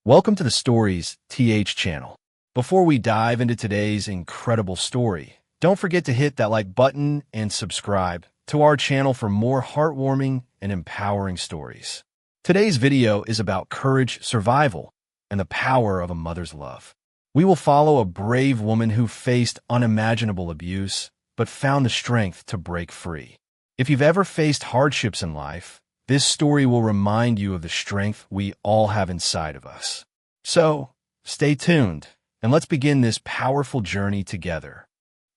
Welcome to the Stories TH channel. Before we dive into today's incredible story, don't forget to hit that like button and subscribe to our channel for more heartwarming and empowering stories. Today's video is about courage, survival, and the power of a mother's love. We will follow a brave woman who faced unimaginable abuse, but found the strength to break free. If you've ever faced hardships in life, this story will remind you of the strength we all have inside of us. So, stay tuned, and let's begin this powerful journey together.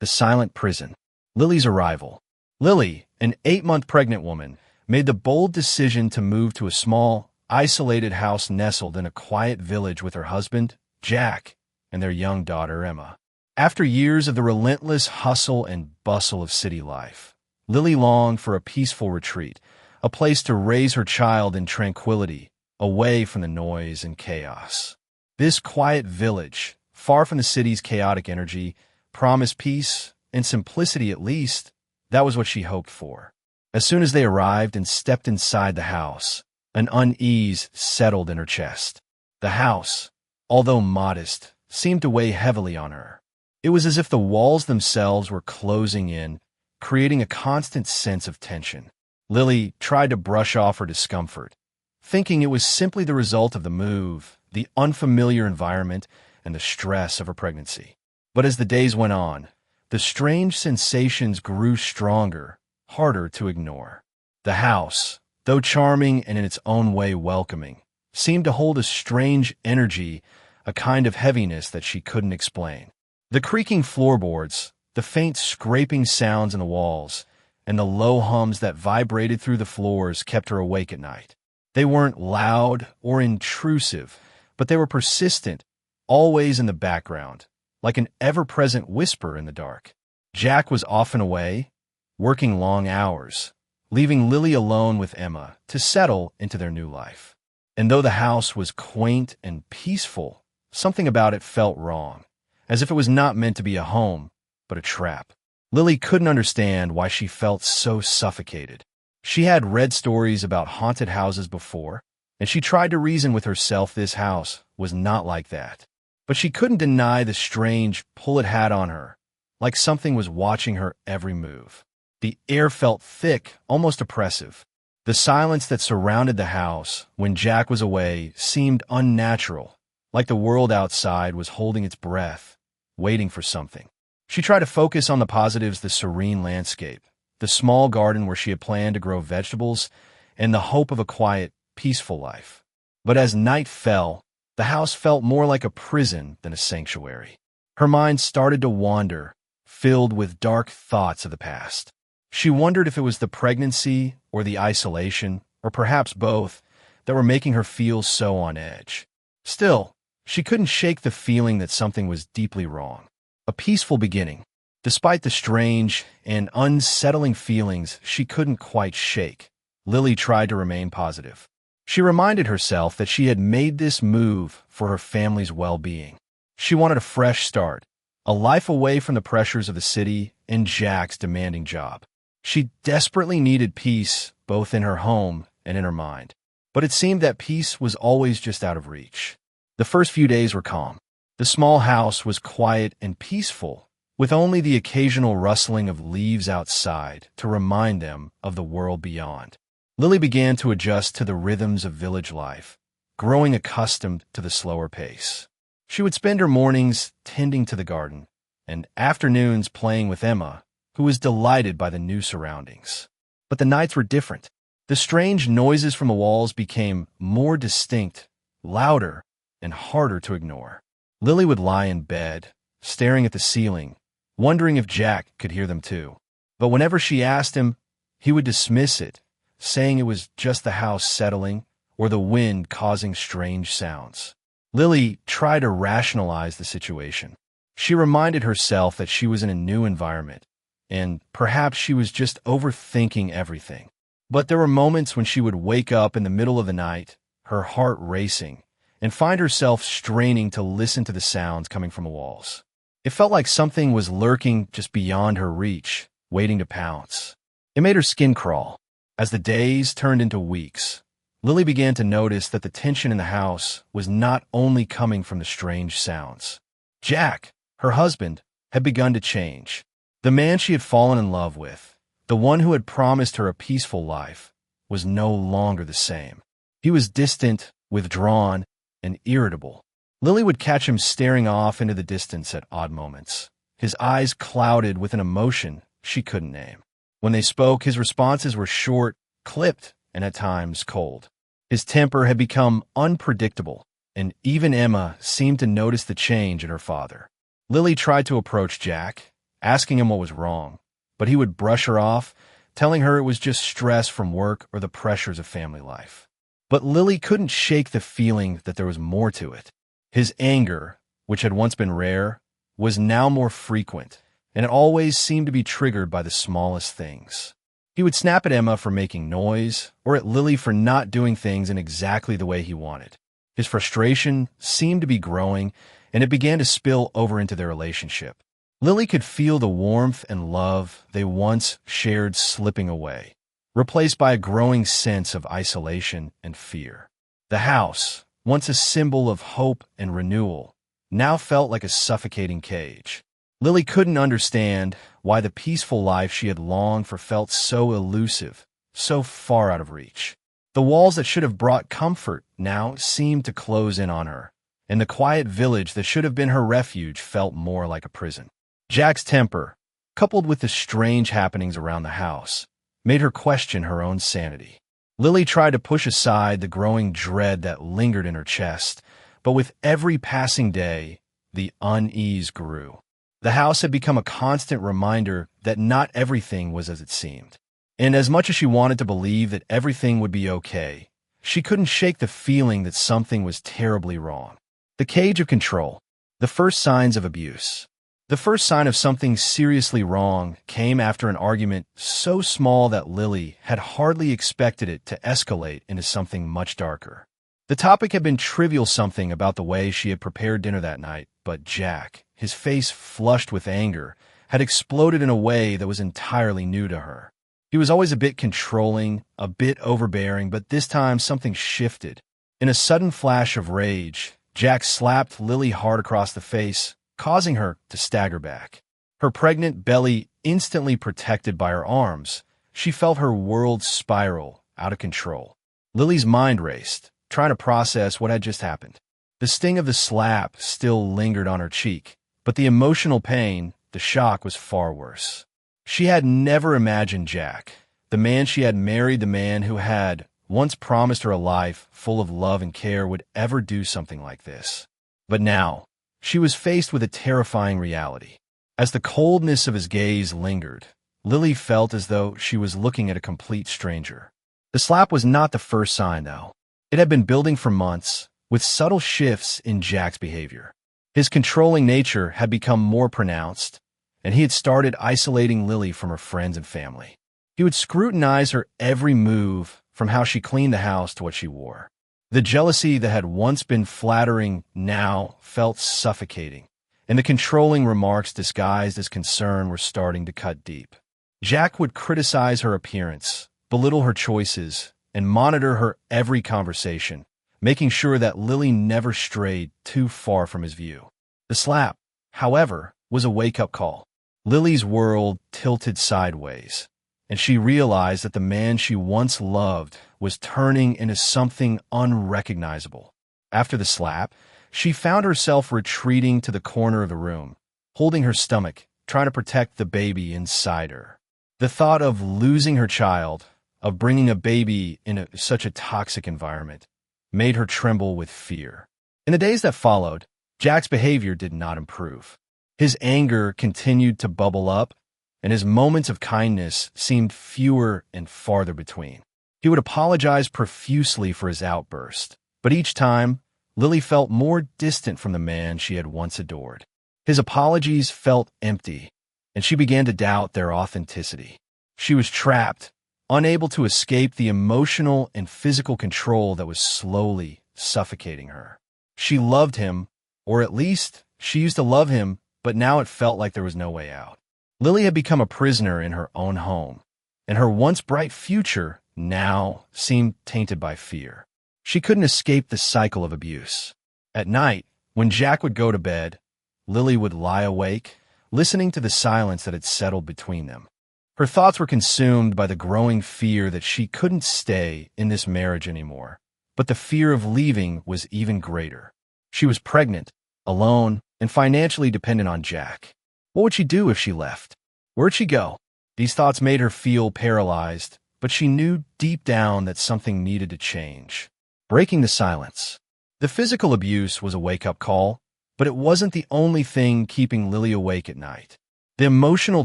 The Silent Prison. Lily's arrival. Lily, an 8-month pregnant woman, made the bold decision to move to a small, isolated house nestled in a quiet village with her husband, Jack, and their young daughter, Emma. After years of the relentless hustle and bustle of city life, Lily longed for a peaceful retreat, a place to raise her child in tranquility, away from the noise and chaos. This quiet village, far from the city's chaotic energy, promised peace and simplicity at least. That was what she hoped for. As soon as they arrived and stepped inside the house, an unease settled in her chest. The house, although modest, seemed to weigh heavily on her. It was as if the walls themselves were closing in, creating a constant sense of tension. Lily tried to brush off her discomfort, thinking it was simply the result of the move, the unfamiliar environment, and the stress of her pregnancy. But as the days went on, the strange sensations grew stronger, harder to ignore. The house, though charming and in its own way welcoming, seemed to hold a strange energy, a kind of heaviness that she couldn't explain. The creaking floorboards, the faint scraping sounds in the walls, and the low hums that vibrated through the floors kept her awake at night. They weren't loud or intrusive, but they were persistent, always in the background, like an ever-present whisper in the dark. Jack was often away, working long hours, leaving Lily alone with Emma to settle into their new life. And though the house was quaint and peaceful, something about it felt wrong, as if it was not meant to be a home, but a trap. Lily couldn't understand why she felt so suffocated. She had read stories about haunted houses before, and she tried to reason with herself this house was not like that. But she couldn't deny the strange pull it had on her, like something was watching her every move. The air felt thick, almost oppressive. The silence that surrounded the house when Jack was away seemed unnatural, like the world outside was holding its breath, waiting for something. She tried to focus on the positives: the serene landscape, the small garden where she had planned to grow vegetables, and the hope of a quiet, peaceful life. But as night fell, the house felt more like a prison than a sanctuary. Her mind started to wander, filled with dark thoughts of the past. She wondered if it was the pregnancy or the isolation, or perhaps both, that were making her feel so on edge. Still, she couldn't shake the feeling that something was deeply wrong. A peaceful beginning, despite the strange and unsettling feelings she couldn't quite shake. Lily tried to remain positive. She reminded herself that she had made this move for her family's well-being. She wanted a fresh start, a life away from the pressures of the city and Jack's demanding job. She desperately needed peace, both in her home and in her mind. But it seemed that peace was always just out of reach. The first few days were calm. The small house was quiet and peaceful, with only the occasional rustling of leaves outside to remind them of the world beyond. Lily began to adjust to the rhythms of village life, growing accustomed to the slower pace. She would spend her mornings tending to the garden, and afternoons playing with Emma, who was delighted by the new surroundings. But the nights were different. The strange noises from the walls became more distinct, louder, and harder to ignore. Lily would lie in bed, staring at the ceiling, wondering if Jack could hear them too. But whenever she asked him, he would dismiss it, saying it was just the house settling or the wind causing strange sounds. Lily tried to rationalize the situation. She reminded herself that she was in a new environment, and perhaps she was just overthinking everything. But there were moments when she would wake up in the middle of the night, her heart racing, and find herself straining to listen to the sounds coming from the walls. It felt like something was lurking just beyond her reach, waiting to pounce. It made her skin crawl. As the days turned into weeks, Lily began to notice that the tension in the house was not only coming from the strange sounds. Jack, her husband, had begun to change. The man she had fallen in love with, the one who had promised her a peaceful life, was no longer the same. He was distant, withdrawn, and irritable. Lily would catch him staring off into the distance at odd moments, his eyes clouded with an emotion she couldn't name. When they spoke, his responses were short, clipped, and at times cold. His temper had become unpredictable, and even Emma seemed to notice the change in her father. Lily tried to approach Jack, asking him what was wrong, but he would brush her off, telling her it was just stress from work or the pressures of family life. But Lily couldn't shake the feeling that there was more to it. His anger, which had once been rare, was now more frequent, and it always seemed to be triggered by the smallest things. He would snap at Emma for making noise, or at Lily for not doing things in exactly the way he wanted. His frustration seemed to be growing, and it began to spill over into their relationship. Lily could feel the warmth and love they once shared slipping away, replaced by a growing sense of isolation and fear. The house, once a symbol of hope and renewal, now felt like a suffocating cage. Lily couldn't understand why the peaceful life she had longed for felt so elusive, so far out of reach. The walls that should have brought comfort now seemed to close in on her, and the quiet village that should have been her refuge felt more like a prison. Jack's temper, coupled with the strange happenings around the house, made her question her own sanity. Lily tried to push aside the growing dread that lingered in her chest, but with every passing day, the unease grew. The house had become a constant reminder that not everything was as it seemed. And as much as she wanted to believe that everything would be okay, she couldn't shake the feeling that something was terribly wrong. The cage of control, the first signs of abuse. The first sign of something seriously wrong came after an argument so small that Lily had hardly expected it to escalate into something much darker. The topic had been trivial, something about the way she had prepared dinner that night, but Jack, his face flushed with anger, had exploded in a way that was entirely new to her. He was always a bit controlling, a bit overbearing, but this time something shifted. In a sudden flash of rage, Jack slapped Lily hard across the face, causing her to stagger back. Her pregnant belly instantly protected by her arms, she felt her world spiral out of control. Lily's mind raced, trying to process what had just happened. The sting of the slap still lingered on her cheek, but the emotional pain, the shock, was far worse. She had never imagined Jack, the man she had married, the man who had once promised her a life full of love and care, would ever do something like this. But now, she was faced with a terrifying reality. As the coldness of his gaze lingered, Lily felt as though she was looking at a complete stranger. The slap was not the first sign, though. It had been building for months, with subtle shifts in Jack's behavior. His controlling nature had become more pronounced, and he had started isolating Lily from her friends and family. He would scrutinize her every move, from how she cleaned the house to what she wore. The jealousy that had once been flattering now felt suffocating, and the controlling remarks disguised as concern were starting to cut deep. Jack would criticize her appearance, belittle her choices, and monitor her every conversation, making sure that Lily never strayed too far from his view. The slap, however, was a wake-up call. Lily's world tilted sideways, and she realized that the man she once loved was turning into something unrecognizable. After the slap, she found herself retreating to the corner of the room, holding her stomach, trying to protect the baby inside her. The thought of losing her child, of bringing a baby in such a toxic environment, made her tremble with fear. In the days that followed, Jack's behavior did not improve. His anger continued to bubble up, and his moments of kindness seemed fewer and farther between. He would apologize profusely for his outburst, but each time, Lily felt more distant from the man she had once adored. His apologies felt empty, and she began to doubt their authenticity. She was trapped, unable to escape the emotional and physical control that was slowly suffocating her. She loved him, or at least she used to love him, but now it felt like there was no way out. Lily had become a prisoner in her own home, and her once bright future now seemed tainted by fear. She couldn't escape the cycle of abuse. At night, when Jack would go to bed, Lily would lie awake, listening to the silence that had settled between them. Her thoughts were consumed by the growing fear that she couldn't stay in this marriage anymore. But the fear of leaving was even greater. She was pregnant, alone, and financially dependent on Jack. What would she do if she left? Where'd she go? These thoughts made her feel paralyzed, but she knew deep down that something needed to change. Breaking the silence. The physical abuse was a wake-up call, but it wasn't the only thing keeping Lily awake at night. The emotional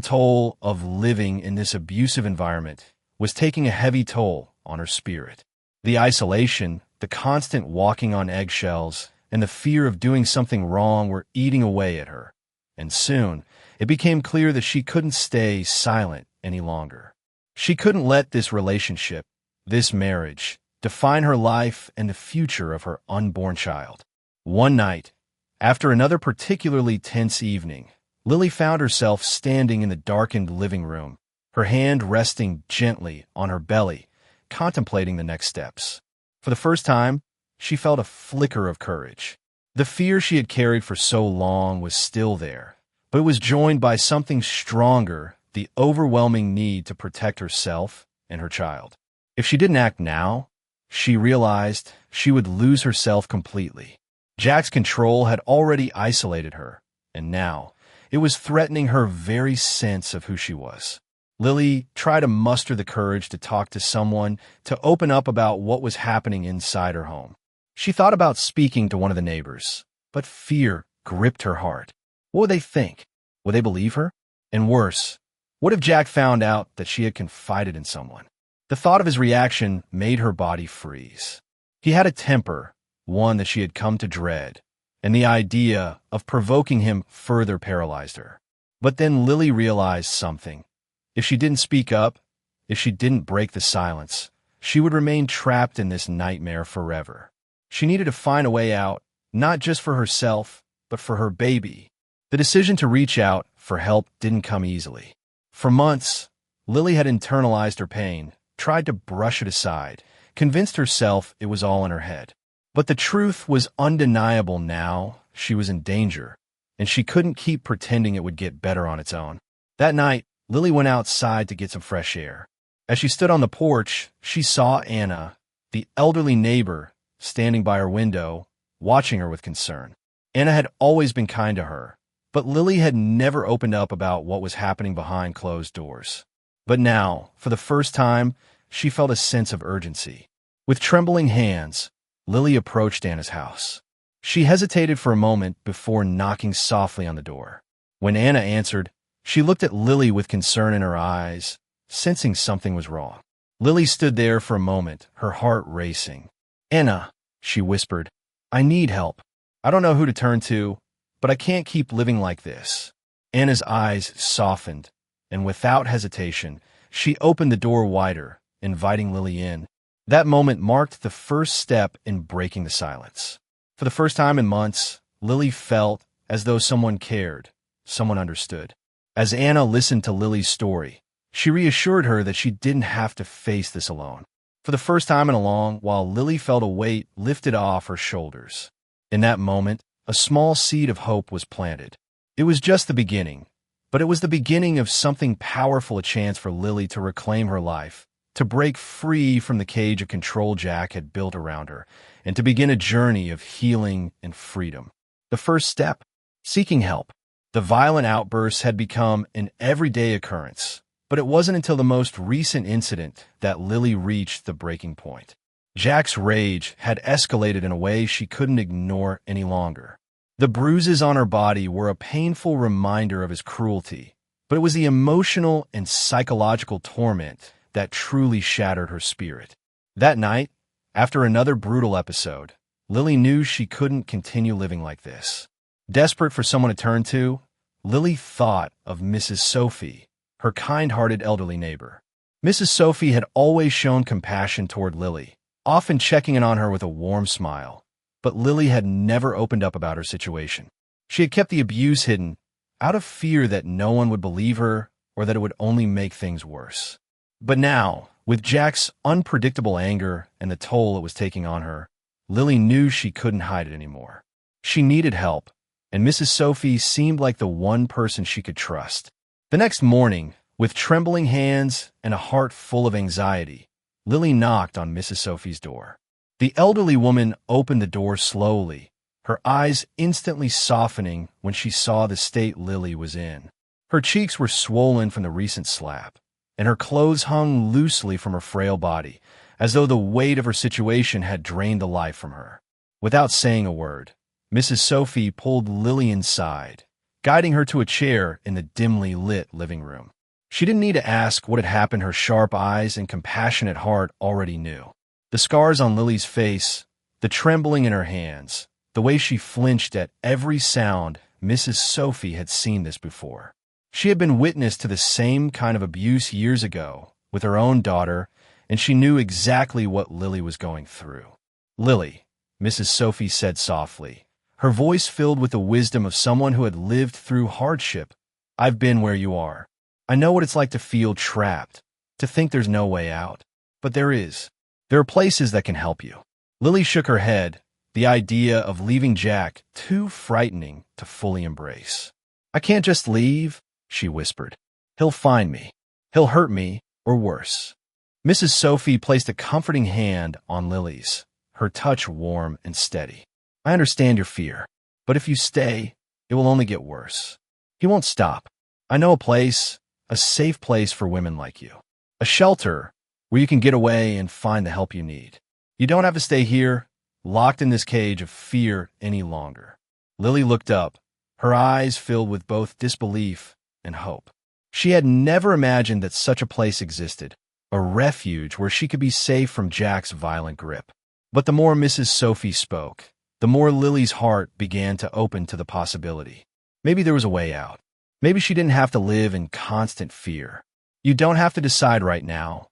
toll of living in this abusive environment was taking a heavy toll on her spirit. The isolation, the constant walking on eggshells, and the fear of doing something wrong were eating away at her. And soon, it became clear that she couldn't stay silent any longer. She couldn't let this relationship, this marriage, define her life and the future of her unborn child. One night, after another particularly tense evening, Lily found herself standing in the darkened living room, her hand resting gently on her belly, contemplating the next steps. For the first time, she felt a flicker of courage. The fear she had carried for so long was still there, but it was joined by something stronger, the overwhelming need to protect herself and her child. If she didn't act now, she realized she would lose herself completely. Jack's control had already isolated her, and now it was threatening her very sense of who she was. Lily tried to muster the courage to talk to someone, to open up about what was happening inside her home. She thought about speaking to one of the neighbors, but fear gripped her heart. What would they think? Would they believe her? And worse, what if Jack found out that she had confided in someone? The thought of his reaction made her body freeze. He had a temper, one that she had come to dread, and the idea of provoking him further paralyzed her. But then Lily realized something. If she didn't speak up, if she didn't break the silence, she would remain trapped in this nightmare forever. She needed to find a way out, not just for herself, but for her baby. The decision to reach out for help didn't come easily. For months, Lily had internalized her pain, tried to brush it aside, convinced herself it was all in her head. But the truth was undeniable now. She was in danger, and she couldn't keep pretending it would get better on its own. That night, Lily went outside to get some fresh air. As she stood on the porch, she saw Anna, the elderly neighbor, standing by her window, watching her with concern. Anna had always been kind to her, but Lily had never opened up about what was happening behind closed doors. But now, for the first time, she felt a sense of urgency. With trembling hands, Lily approached Anna's house. She hesitated for a moment before knocking softly on the door. When Anna answered, she looked at Lily with concern in her eyes, sensing something was wrong. Lily stood there for a moment, her heart racing. "Anna," she whispered, "I need help. I don't know who to turn to, but I can't keep living like this." Anna's eyes softened, and without hesitation, she opened the door wider, inviting Lily in. That moment marked the first step in breaking the silence. For the first time in months, Lily felt as though someone cared, someone understood. As Anna listened to Lily's story, she reassured her that she didn't have to face this alone. For the first time in a long while, Lily felt a weight lifted off her shoulders. In that moment, a small seed of hope was planted. It was just the beginning, but it was the beginning of something powerful, a chance for Lily to reclaim her life, to break free from the cage of control Jack had built around her, and to begin a journey of healing and freedom. The first step, seeking help. The violent outbursts had become an everyday occurrence, but it wasn't until the most recent incident that Lily reached the breaking point. Jack's rage had escalated in a way she couldn't ignore any longer. The bruises on her body were a painful reminder of his cruelty, but it was the emotional and psychological torment that truly shattered her spirit. That night, after another brutal episode, Lily knew she couldn't continue living like this. Desperate for someone to turn to, Lily thought of Mrs. Sophie, her kind-hearted elderly neighbor. Mrs. Sophie had always shown compassion toward Lily, often checking in on her with a warm smile, but Lily had never opened up about her situation. She had kept the abuse hidden, out of fear that no one would believe her or that it would only make things worse. But now, With Jack's unpredictable anger and the toll it was taking on her, Lily knew she couldn't hide it anymore. She needed help, and Mrs. Sophie seemed like the one person she could trust. The next morning, with trembling hands and a heart full of anxiety, Lily knocked on Mrs. Sophie's door. The elderly woman opened the door slowly, her eyes instantly softening when she saw the state Lily was in. Her cheeks were swollen from the recent slap, and her clothes hung loosely from her frail body, as though the weight of her situation had drained the life from her. Without saying a word, Mrs. Sophie pulled Lily inside, guiding her to a chair in the dimly lit living room. She didn't need to ask what had happened. Her sharp eyes and compassionate heart already knew. The scars on Lily's face, the trembling in her hands, the way she flinched at every sound, Mrs. Sophie had seen this before. She had been witness to the same kind of abuse years ago with her own daughter, and she knew exactly what Lily was going through. "Lily," Mrs. Sophie said softly, her voice filled with the wisdom of someone who had lived through hardship. "I've been where you are. I know what it's like to feel trapped, to think there's no way out. But there is. There are places that can help you." Lily shook her head, the idea of leaving Jack too frightening to fully embrace. "I can't just leave," she whispered. "He'll find me. He'll hurt me, or worse." Mrs. Sophie placed a comforting hand on Lily's, her touch warm and steady. "I understand your fear, but if you stay, it will only get worse. He won't stop. I know a safe place for women like you. A shelter where you can get away and find the help you need. You don't have to stay here, locked in this cage of fear any longer." Lily looked up, her eyes filled with both disbelief and hope. She had never imagined that such a place existed, a refuge where she could be safe from Jack's violent grip. But the more Mrs. Sophie spoke, the more Lily's heart began to open to the possibility. Maybe there was a way out. Maybe she didn't have to live in constant fear. "You don't have to decide right now,"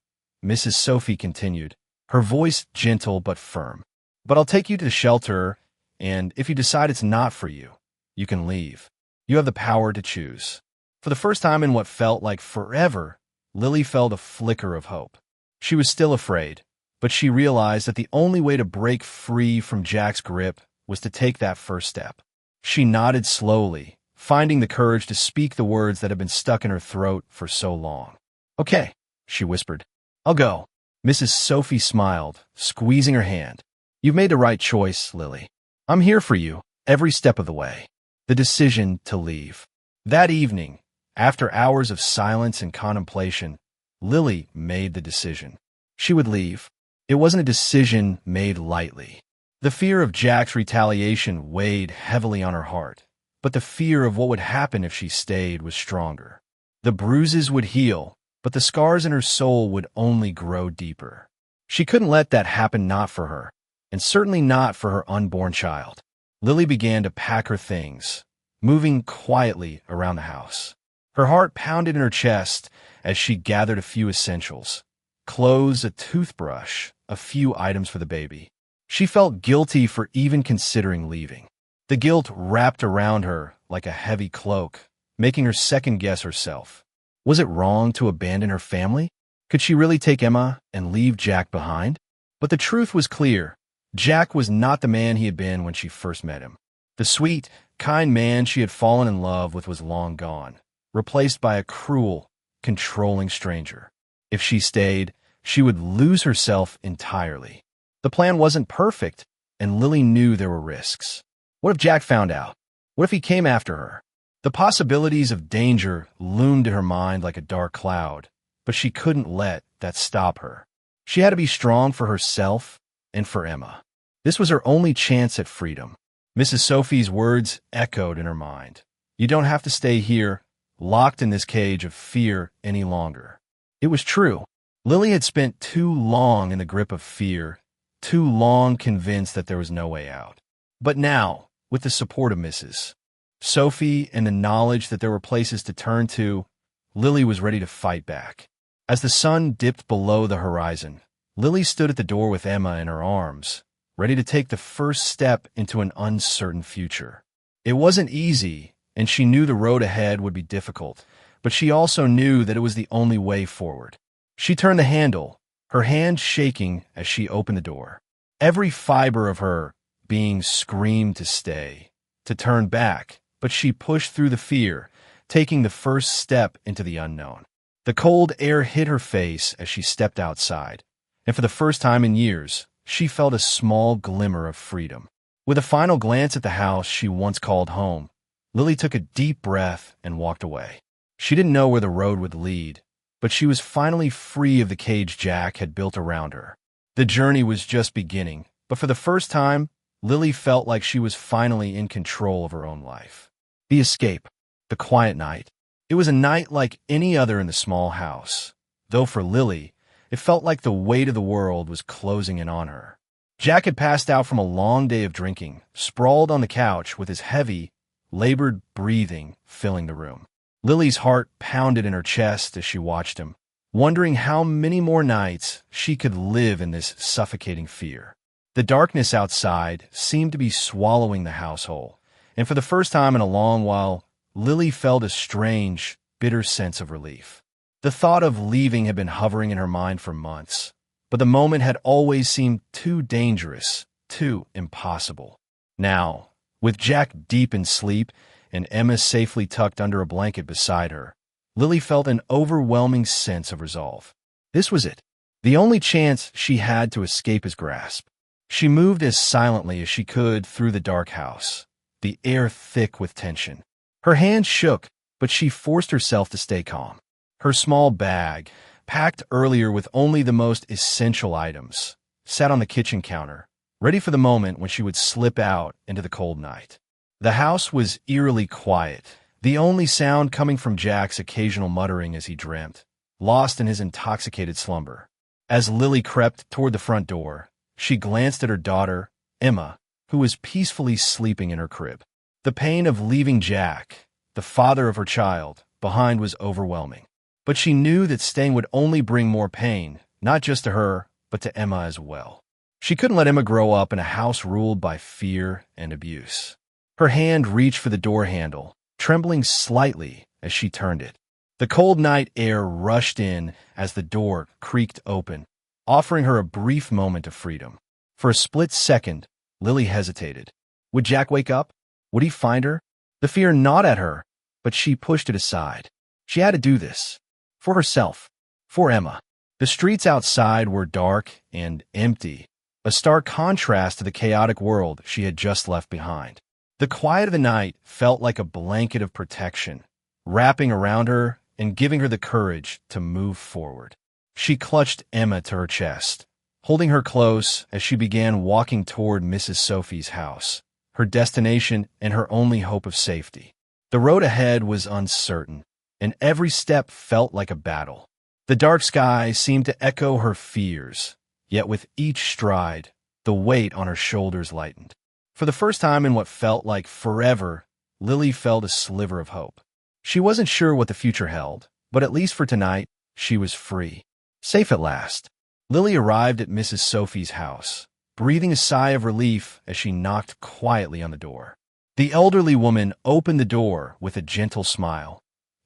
Mrs. Sophie continued, her voice gentle but firm. "But I'll take you to the shelter, and if you decide it's not for you, you can leave. You have the power to choose." For the first time in what felt like forever, Lily felt a flicker of hope. She was still afraid, but she realized that the only way to break free from Jack's grip was to take that first step. She nodded slowly, finding the courage to speak the words that had been stuck in her throat for so long. "Okay," she whispered. "I'll go." Mrs. Sophie smiled, squeezing her hand. "You've made the right choice, Lily. I'm here for you, every step of the way." The decision to leave. That evening, after hours of silence and contemplation, Lily made the decision. She would leave. It wasn't a decision made lightly. The fear of Jack's retaliation weighed heavily on her heart, but the fear of what would happen if she stayed was stronger. The bruises would heal, but the scars in her soul would only grow deeper. She couldn't let that happen, not for her, and certainly not for her unborn child. Lily began to pack her things, moving quietly around the house. Her heart pounded in her chest as she gathered a few essentials: clothes, a toothbrush, a few items for the baby. She felt guilty for even considering leaving. The guilt wrapped around her like a heavy cloak, making her second-guess herself. Was it wrong to abandon her family? Could she really take Emma and leave Jack behind? But the truth was clear. Jack was not the man he had been when she first met him. The sweet, kind man she had fallen in love with was long gone, replaced by a cruel, controlling stranger. If she stayed, she would lose herself entirely. The plan wasn't perfect, and Lily knew there were risks. What if Jack found out? What if he came after her? The possibilities of danger loomed in her mind like a dark cloud, but she couldn't let that stop her. She had to be strong for herself and for Emma. This was her only chance at freedom. Mrs. Sophie's words echoed in her mind. "You don't have to stay here, locked in this cage of fear any longer." It was true. Lily had spent too long in the grip of fear, too long convinced that there was no way out. But now, with the support of Mrs. Sophie and the knowledge that there were places to turn to, Lily was ready to fight back. As the sun dipped below the horizon, Lily stood at the door with Emma in her arms, ready to take the first step into an uncertain future. It wasn't easy, and she knew the road ahead would be difficult, but she also knew that it was the only way forward. She turned the handle, her hand shaking as she opened the door. Every fiber of her being screamed to stay, to turn back, but she pushed through the fear, taking the first step into the unknown. The cold air hit her face as she stepped outside, and for the first time in years, she felt a small glimmer of freedom. With a final glance at the house she once called home, Lily took a deep breath and walked away. She didn't know where the road would lead, but she was finally free of the cage Jack had built around her. The journey was just beginning, but for the first time, Lily felt like she was finally in control of her own life. The escape, the quiet night. It was a night like any other in the small house, though for Lily, it felt like the weight of the world was closing in on her. Jack had passed out from a long day of drinking, sprawled on the couch with his heavy, labored breathing filling the room. Lily's heart pounded in her chest as she watched him, wondering how many more nights she could live in this suffocating fear. The darkness outside seemed to be swallowing the house whole, and for the first time in a long while, Lily felt a strange, bitter sense of relief. The thought of leaving had been hovering in her mind for months, but the moment had always seemed too dangerous, too impossible. Now, with Jack deep in sleep and Emma safely tucked under a blanket beside her, Lily felt an overwhelming sense of resolve. This was it, the only chance she had to escape his grasp. She moved as silently as she could through the dark house, the air thick with tension. Her hands shook, but she forced herself to stay calm. Her small bag, packed earlier with only the most essential items, sat on the kitchen counter, ready for the moment when she would slip out into the cold night. The house was eerily quiet, the only sound coming from Jack's occasional muttering as he dreamt, lost in his intoxicated slumber. As Lily crept toward the front door, she glanced at her daughter, Emma, who was peacefully sleeping in her crib. The pain of leaving Jack, the father of her child, behind was overwhelming. But she knew that staying would only bring more pain, not just to her, but to Emma as well. She couldn't let Emma grow up in a house ruled by fear and abuse. Her hand reached for the door handle, trembling slightly as she turned it. The cold night air rushed in as the door creaked open, offering her a brief moment of freedom. For a split second, Lily hesitated. Would Jack wake up? Would he find her? The fear gnawed at her, but she pushed it aside. She had to do this. For herself. For Emma. The streets outside were dark and empty, a stark contrast to the chaotic world she had just left behind. The quiet of the night felt like a blanket of protection, wrapping around her and giving her the courage to move forward. She clutched Emma to her chest, holding her close as she began walking toward Mrs. Sophie's house, her destination and her only hope of safety. The road ahead was uncertain, and every step felt like a battle. The dark sky seemed to echo her fears, yet with each stride, the weight on her shoulders lightened. For the first time in what felt like forever, Lily felt a sliver of hope. She wasn't sure what the future held, but at least for tonight, she was free. Safe at last. Lily arrived at Mrs. Sophie's house, breathing a sigh of relief as she knocked quietly on the door. The elderly woman opened the door with a gentle smile,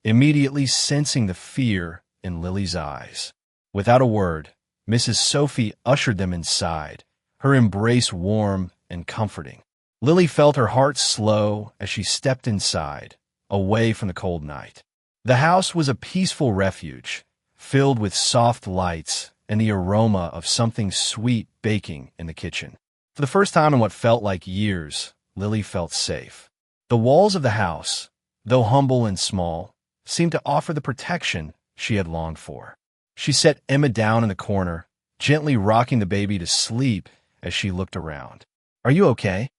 immediately sensing the fear in Lily's eyes. Without a word, Mrs. Sophie ushered them inside, her embrace warm and comforting. Lily felt her heart slow as she stepped inside, away from the cold night. The house was a peaceful refuge, filled with soft lights and the aroma of something sweet baking in the kitchen. For the first time in what felt like years, Lily felt safe. The walls of the house, though humble and small, seemed to offer the protection she had longed for. She set Emma down in the corner, gently rocking the baby to sleep as she looked around. "Are you okay?"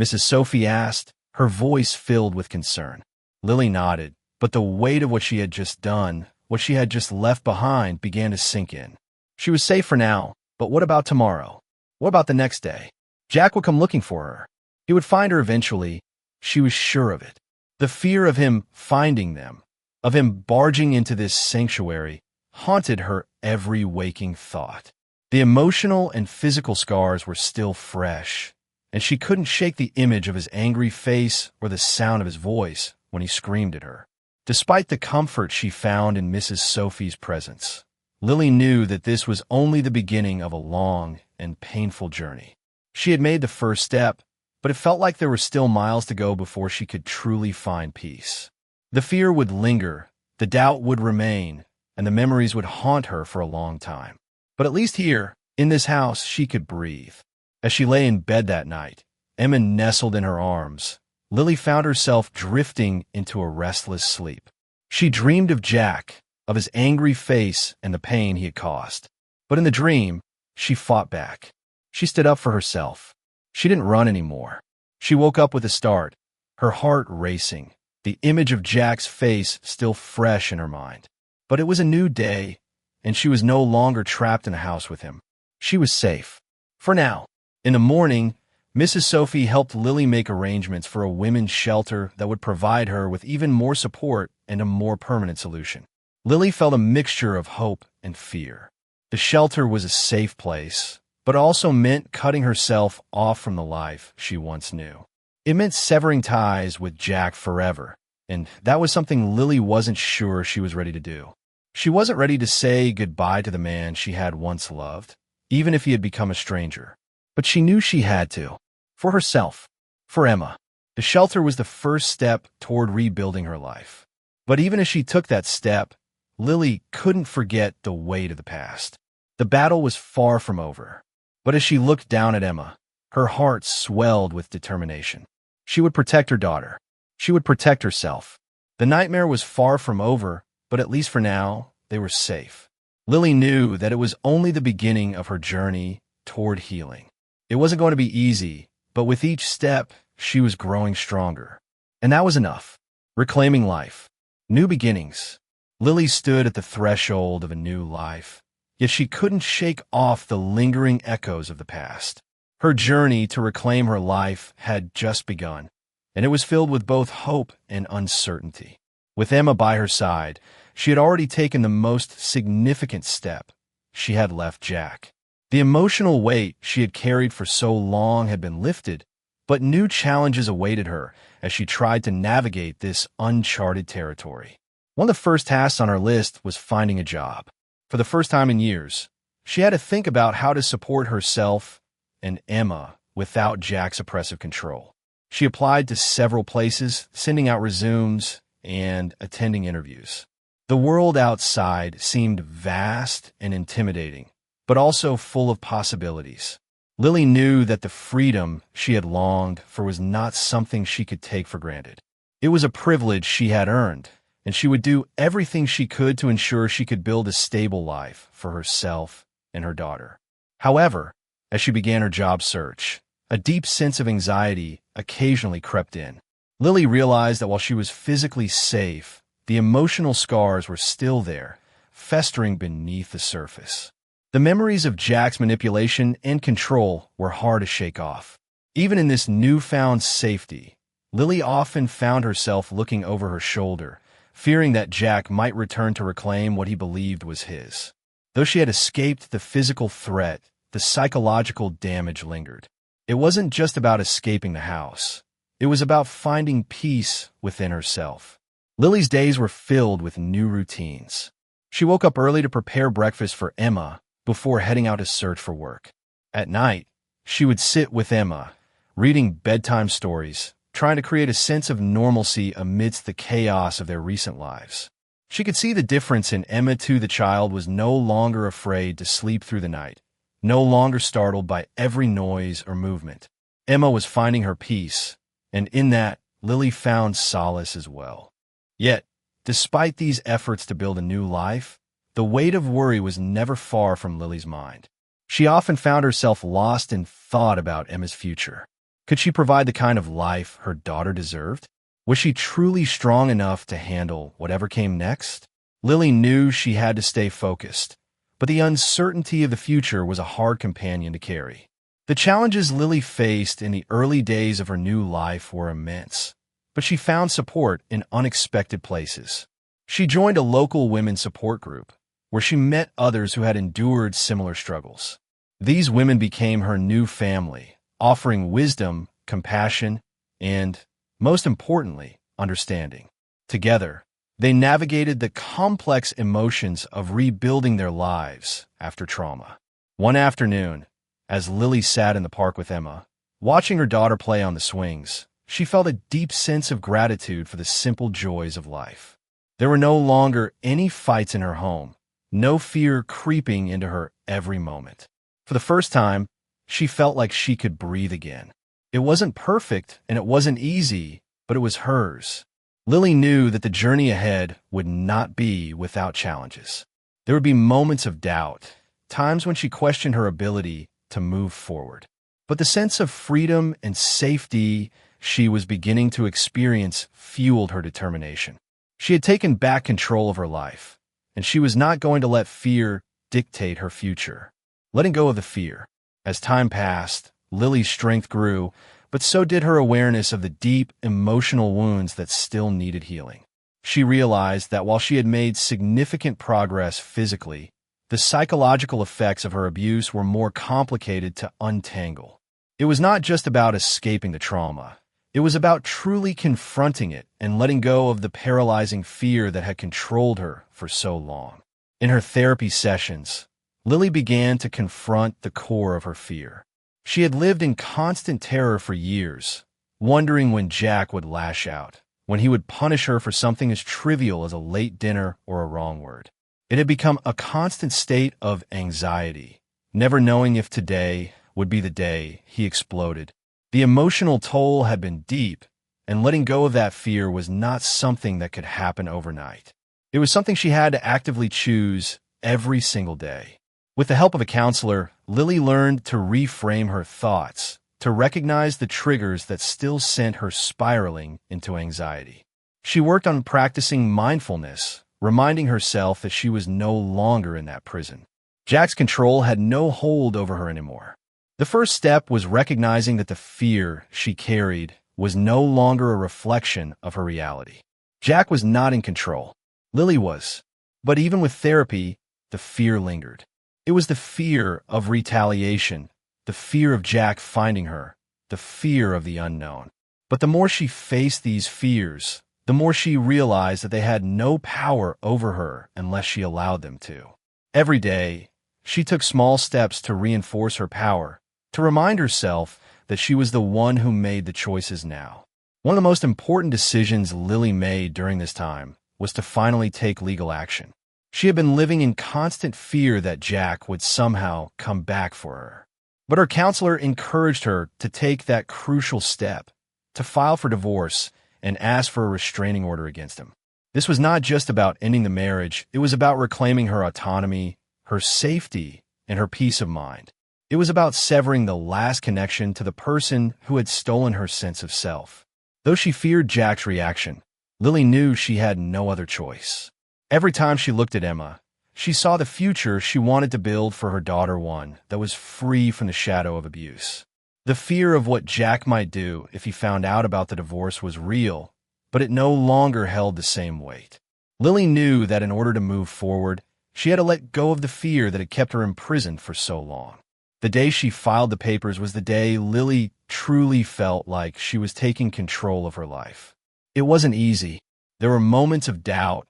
Mrs. Sophie asked, her voice filled with concern. Lily nodded, but the weight of what she had just done, what she had just left behind, began to sink in. She was safe for now, but what about tomorrow? What about the next day? Jack would come looking for her. He would find her eventually. She was sure of it. The fear of him finding them, of him barging into this sanctuary, haunted her every waking thought. The emotional and physical scars were still fresh, and she couldn't shake the image of his angry face or the sound of his voice when he screamed at her. Despite the comfort she found in Mrs. Sophie's presence, Lily knew that this was only the beginning of a long and painful journey. She had made the first step, but it felt like there were still miles to go before she could truly find peace. The fear would linger, the doubt would remain, and the memories would haunt her for a long time. But at least here, in this house, she could breathe. As she lay in bed that night, Emma nestled in her arms, Lily found herself drifting into a restless sleep. She dreamed of Jack, of his angry face and the pain he had caused. But in the dream, she fought back. She stood up for herself. She didn't run anymore. She woke up with a start, her heart racing, the image of Jack's face still fresh in her mind. But it was a new day, and she was no longer trapped in a house with him. She was safe. For now. In the morning, Mrs. Sophie helped Lily make arrangements for a women's shelter that would provide her with even more support and a more permanent solution. Lily felt a mixture of hope and fear. The shelter was a safe place, but also meant cutting herself off from the life she once knew. It meant severing ties with Jack forever, and that was something Lily wasn't sure she was ready to do. She wasn't ready to say goodbye to the man she had once loved, even if he had become a stranger. But she knew she had to. For herself. For Emma. The shelter was the first step toward rebuilding her life. But even as she took that step, Lily couldn't forget the weight of the past. The battle was far from over. But as she looked down at Emma, her heart swelled with determination. She would protect her daughter. She would protect herself. The nightmare was far from over, but at least for now, they were safe. Lily knew that it was only the beginning of her journey toward healing. It wasn't going to be easy, but with each step, she was growing stronger. And that was enough. Reclaiming life. New beginnings. Lily stood at the threshold of a new life, yet she couldn't shake off the lingering echoes of the past. Her journey to reclaim her life had just begun, and it was filled with both hope and uncertainty. With Emma by her side, she had already taken the most significant step. She had left Jack. The emotional weight she had carried for so long had been lifted, but new challenges awaited her as she tried to navigate this uncharted territory. One of the first tasks on her list was finding a job. For the first time in years, she had to think about how to support herself and Emma without Jack's oppressive control. She applied to several places, sending out resumes and attending interviews. The world outside seemed vast and intimidating, but also full of possibilities. Lily knew that the freedom she had longed for was not something she could take for granted. It was a privilege she had earned, and she would do everything she could to ensure she could build a stable life for herself and her daughter. However, as she began her job search, a deep sense of anxiety occasionally crept in. Lily realized that while she was physically safe, the emotional scars were still there, festering beneath the surface. The memories of Jack's manipulation and control were hard to shake off. Even in this newfound safety, Lily often found herself looking over her shoulder, fearing that Jack might return to reclaim what he believed was his. Though she had escaped the physical threat, the psychological damage lingered. It wasn't just about escaping the house. It was about finding peace within herself. Lily's days were filled with new routines. She woke up early to prepare breakfast for Emma before heading out to search for work. At night, she would sit with Emma, reading bedtime stories, trying to create a sense of normalcy amidst the chaos of their recent lives. She could see the difference in Emma too. The child was no longer afraid to sleep through the night, no longer startled by every noise or movement. Emma was finding her peace, and in that, Lily found solace as well. Yet, despite these efforts to build a new life, the weight of worry was never far from Lily's mind. She often found herself lost in thought about Emma's future. Could she provide the kind of life her daughter deserved? Was she truly strong enough to handle whatever came next? Lily knew she had to stay focused, but the uncertainty of the future was a hard companion to carry. The challenges Lily faced in the early days of her new life were immense, but she found support in unexpected places. She joined a local women's support group, where she met others who had endured similar struggles. These women became her new family, offering wisdom, compassion, and, most importantly, understanding. Together, They navigated the complex emotions of rebuilding their lives after trauma. One afternoon, as Lily sat in the park with Emma, watching her daughter play on the swings, she felt a deep sense of gratitude for the simple joys of life. There were no longer any fights in her home, no fear creeping into her every moment. For the first time, she felt like she could breathe again. It wasn't perfect and it wasn't easy, but it was hers. Lily knew that the journey ahead would not be without challenges. There would be moments of doubt, times when she questioned her ability to move forward. But the sense of freedom and safety she was beginning to experience fueled her determination. She had taken back control of her life, and she was not going to let fear dictate her future. Letting go of the fear. As time passed, Lily's strength grew, but so did her awareness of the deep emotional wounds that still needed healing. She realized that while she had made significant progress physically, the psychological effects of her abuse were more complicated to untangle. It was not just about escaping the trauma. It was about truly confronting it and letting go of the paralyzing fear that had controlled her for so long. In her therapy sessions, Lily began to confront the core of her fear. She had lived in constant terror for years, wondering when Jack would lash out, when he would punish her for something as trivial as a late dinner or a wrong word. It had become a constant state of anxiety, never knowing if today would be the day he exploded. The emotional toll had been deep, and letting go of that fear was not something that could happen overnight. It was something she had to actively choose every single day. With the help of a counselor, Lily learned to reframe her thoughts, to recognize the triggers that still sent her spiraling into anxiety. She worked on practicing mindfulness, reminding herself that she was no longer in that prison. Jack's control had no hold over her anymore. The first step was recognizing that the fear she carried was no longer a reflection of her reality. Jack was not in control. Lily was. But even with therapy, the fear lingered. It was the fear of retaliation, the fear of Jack finding her, the fear of the unknown. But the more she faced these fears, the more she realized that they had no power over her unless she allowed them to. Every day, she took small steps to reinforce her power, to remind herself that she was the one who made the choices now. One of the most important decisions Lily made during this time was to finally take legal action. She had been living in constant fear that Jack would somehow come back for her. But her counselor encouraged her to take that crucial step, to file for divorce and ask for a restraining order against him. This was not just about ending the marriage, it was about reclaiming her autonomy, her safety, and her peace of mind. It was about severing the last connection to the person who had stolen her sense of self. Though she feared Jack's reaction, Lily knew she had no other choice. Every time she looked at Emma, she saw the future she wanted to build for her daughter, one that was free from the shadow of abuse. The fear of what Jack might do if he found out about the divorce was real, but it no longer held the same weight. Lily knew that in order to move forward, she had to let go of the fear that had kept her imprisoned for so long. The day she filed the papers was the day Lily truly felt like she was taking control of her life. It wasn't easy. There were moments of doubt,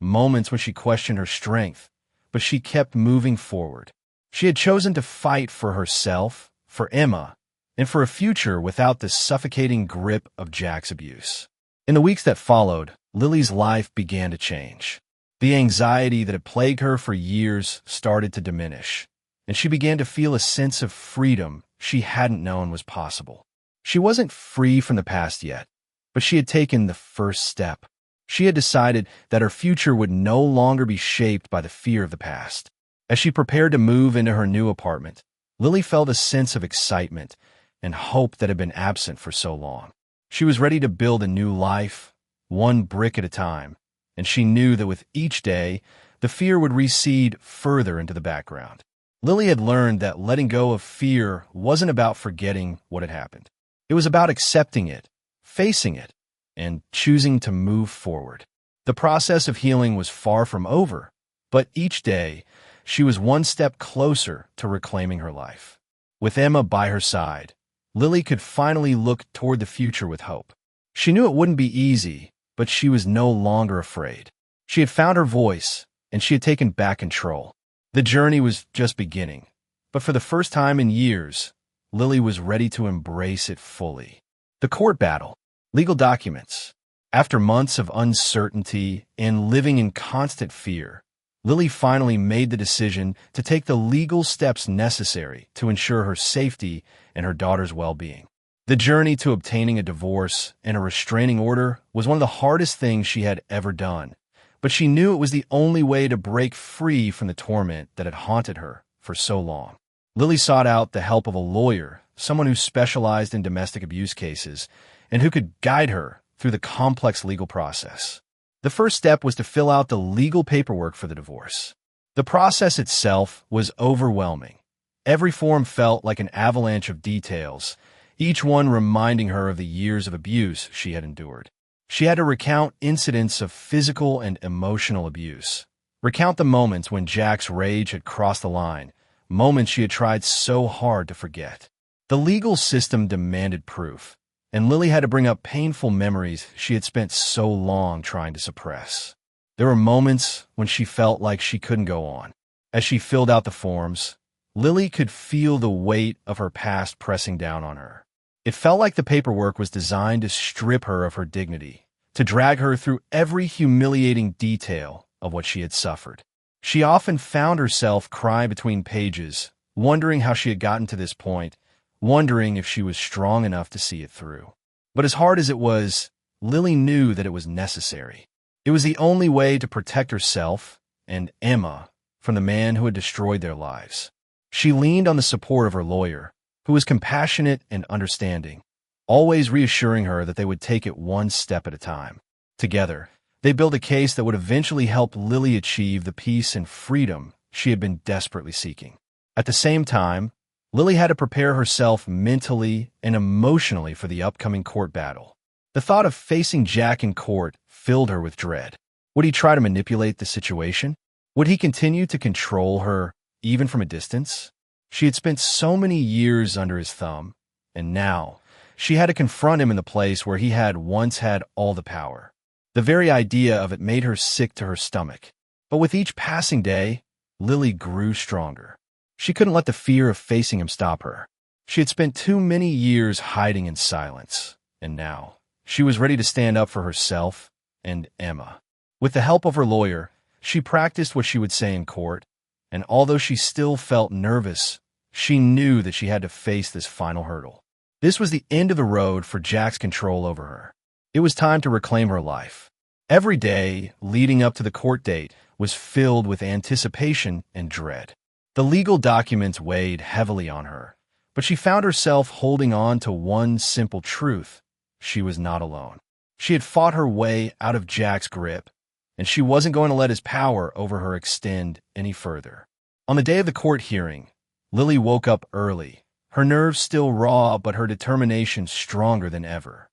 moments when she questioned her strength, but she kept moving forward. She had chosen to fight for herself, for Emma, and for a future without the suffocating grip of Jack's abuse. In the weeks that followed, Lily's life began to change. The anxiety that had plagued her for years started to diminish, and she began to feel a sense of freedom she hadn't known was possible. She wasn't free from the past yet, but she had taken the first step. She had decided that her future would no longer be shaped by the fear of the past. As she prepared to move into her new apartment, Lily felt a sense of excitement and hope that had been absent for so long. She was ready to build a new life, one brick at a time, and she knew that with each day, the fear would recede further into the background. Lily had learned that letting go of fear wasn't about forgetting what had happened. It was about accepting it, facing it, and choosing to move forward. The process of healing was far from over, but each day, she was one step closer to reclaiming her life. With Emma by her side, Lily could finally look toward the future with hope. She knew it wouldn't be easy, but she was no longer afraid. She had found her voice, and she had taken back control. The journey was just beginning, but for the first time in years, Lily was ready to embrace it fully. The court battle, legal documents. After months of uncertainty and living in constant fear, Lily finally made the decision to take the legal steps necessary to ensure her safety and her daughter's well-being. The journey to obtaining a divorce and a restraining order was one of the hardest things she had ever done, but she knew it was the only way to break free from the torment that had haunted her for so long. Lily sought out the help of a lawyer, someone who specialized in domestic abuse cases, and who could guide her through the complex legal process. The first step was to fill out the legal paperwork for the divorce. The process itself was overwhelming. Every form felt like an avalanche of details, each one reminding her of the years of abuse she had endured. She had to recount incidents of physical and emotional abuse, recount the moments when Jack's rage had crossed the line, moments she had tried so hard to forget. The legal system demanded proof, and Lily had to bring up painful memories she had spent so long trying to suppress. There were moments when she felt like she couldn't go on. As she filled out the forms, Lily could feel the weight of her past pressing down on her. It felt like the paperwork was designed to strip her of her dignity, to drag her through every humiliating detail of what she had suffered. She often found herself crying between pages, wondering how she had gotten to this point, wondering if she was strong enough to see it through. But as hard as it was, Lily knew that it was necessary. It was the only way to protect herself and Emma from the man who had destroyed their lives. She leaned on the support of her lawyer, who was compassionate and understanding, always reassuring her that they would take it one step at a time. Together, they built a case that would eventually help Lily achieve the peace and freedom she had been desperately seeking. At the same time, Lily had to prepare herself mentally and emotionally for the upcoming court battle. The thought of facing Jack in court filled her with dread. Would he try to manipulate the situation? Would he continue to control her, even from a distance? She had spent so many years under his thumb, and now she had to confront him in the place where he had once had all the power. The very idea of it made her sick to her stomach. But with each passing day, Lily grew stronger. She couldn't let the fear of facing him stop her. She had spent too many years hiding in silence, and now she was ready to stand up for herself and Emma. With the help of her lawyer, she practiced what she would say in court, and although she still felt nervous, she knew that she had to face this final hurdle. This was the end of the road for Jack's control over her. It was time to reclaim her life. Every day leading up to the court date was filled with anticipation and dread. The legal documents weighed heavily on her, but she found herself holding on to one simple truth: she was not alone. She had fought her way out of Jack's grip, and she wasn't going to let his power over her extend any further. On the day of the court hearing, Lily woke up early, her nerves still raw but her determination stronger than ever.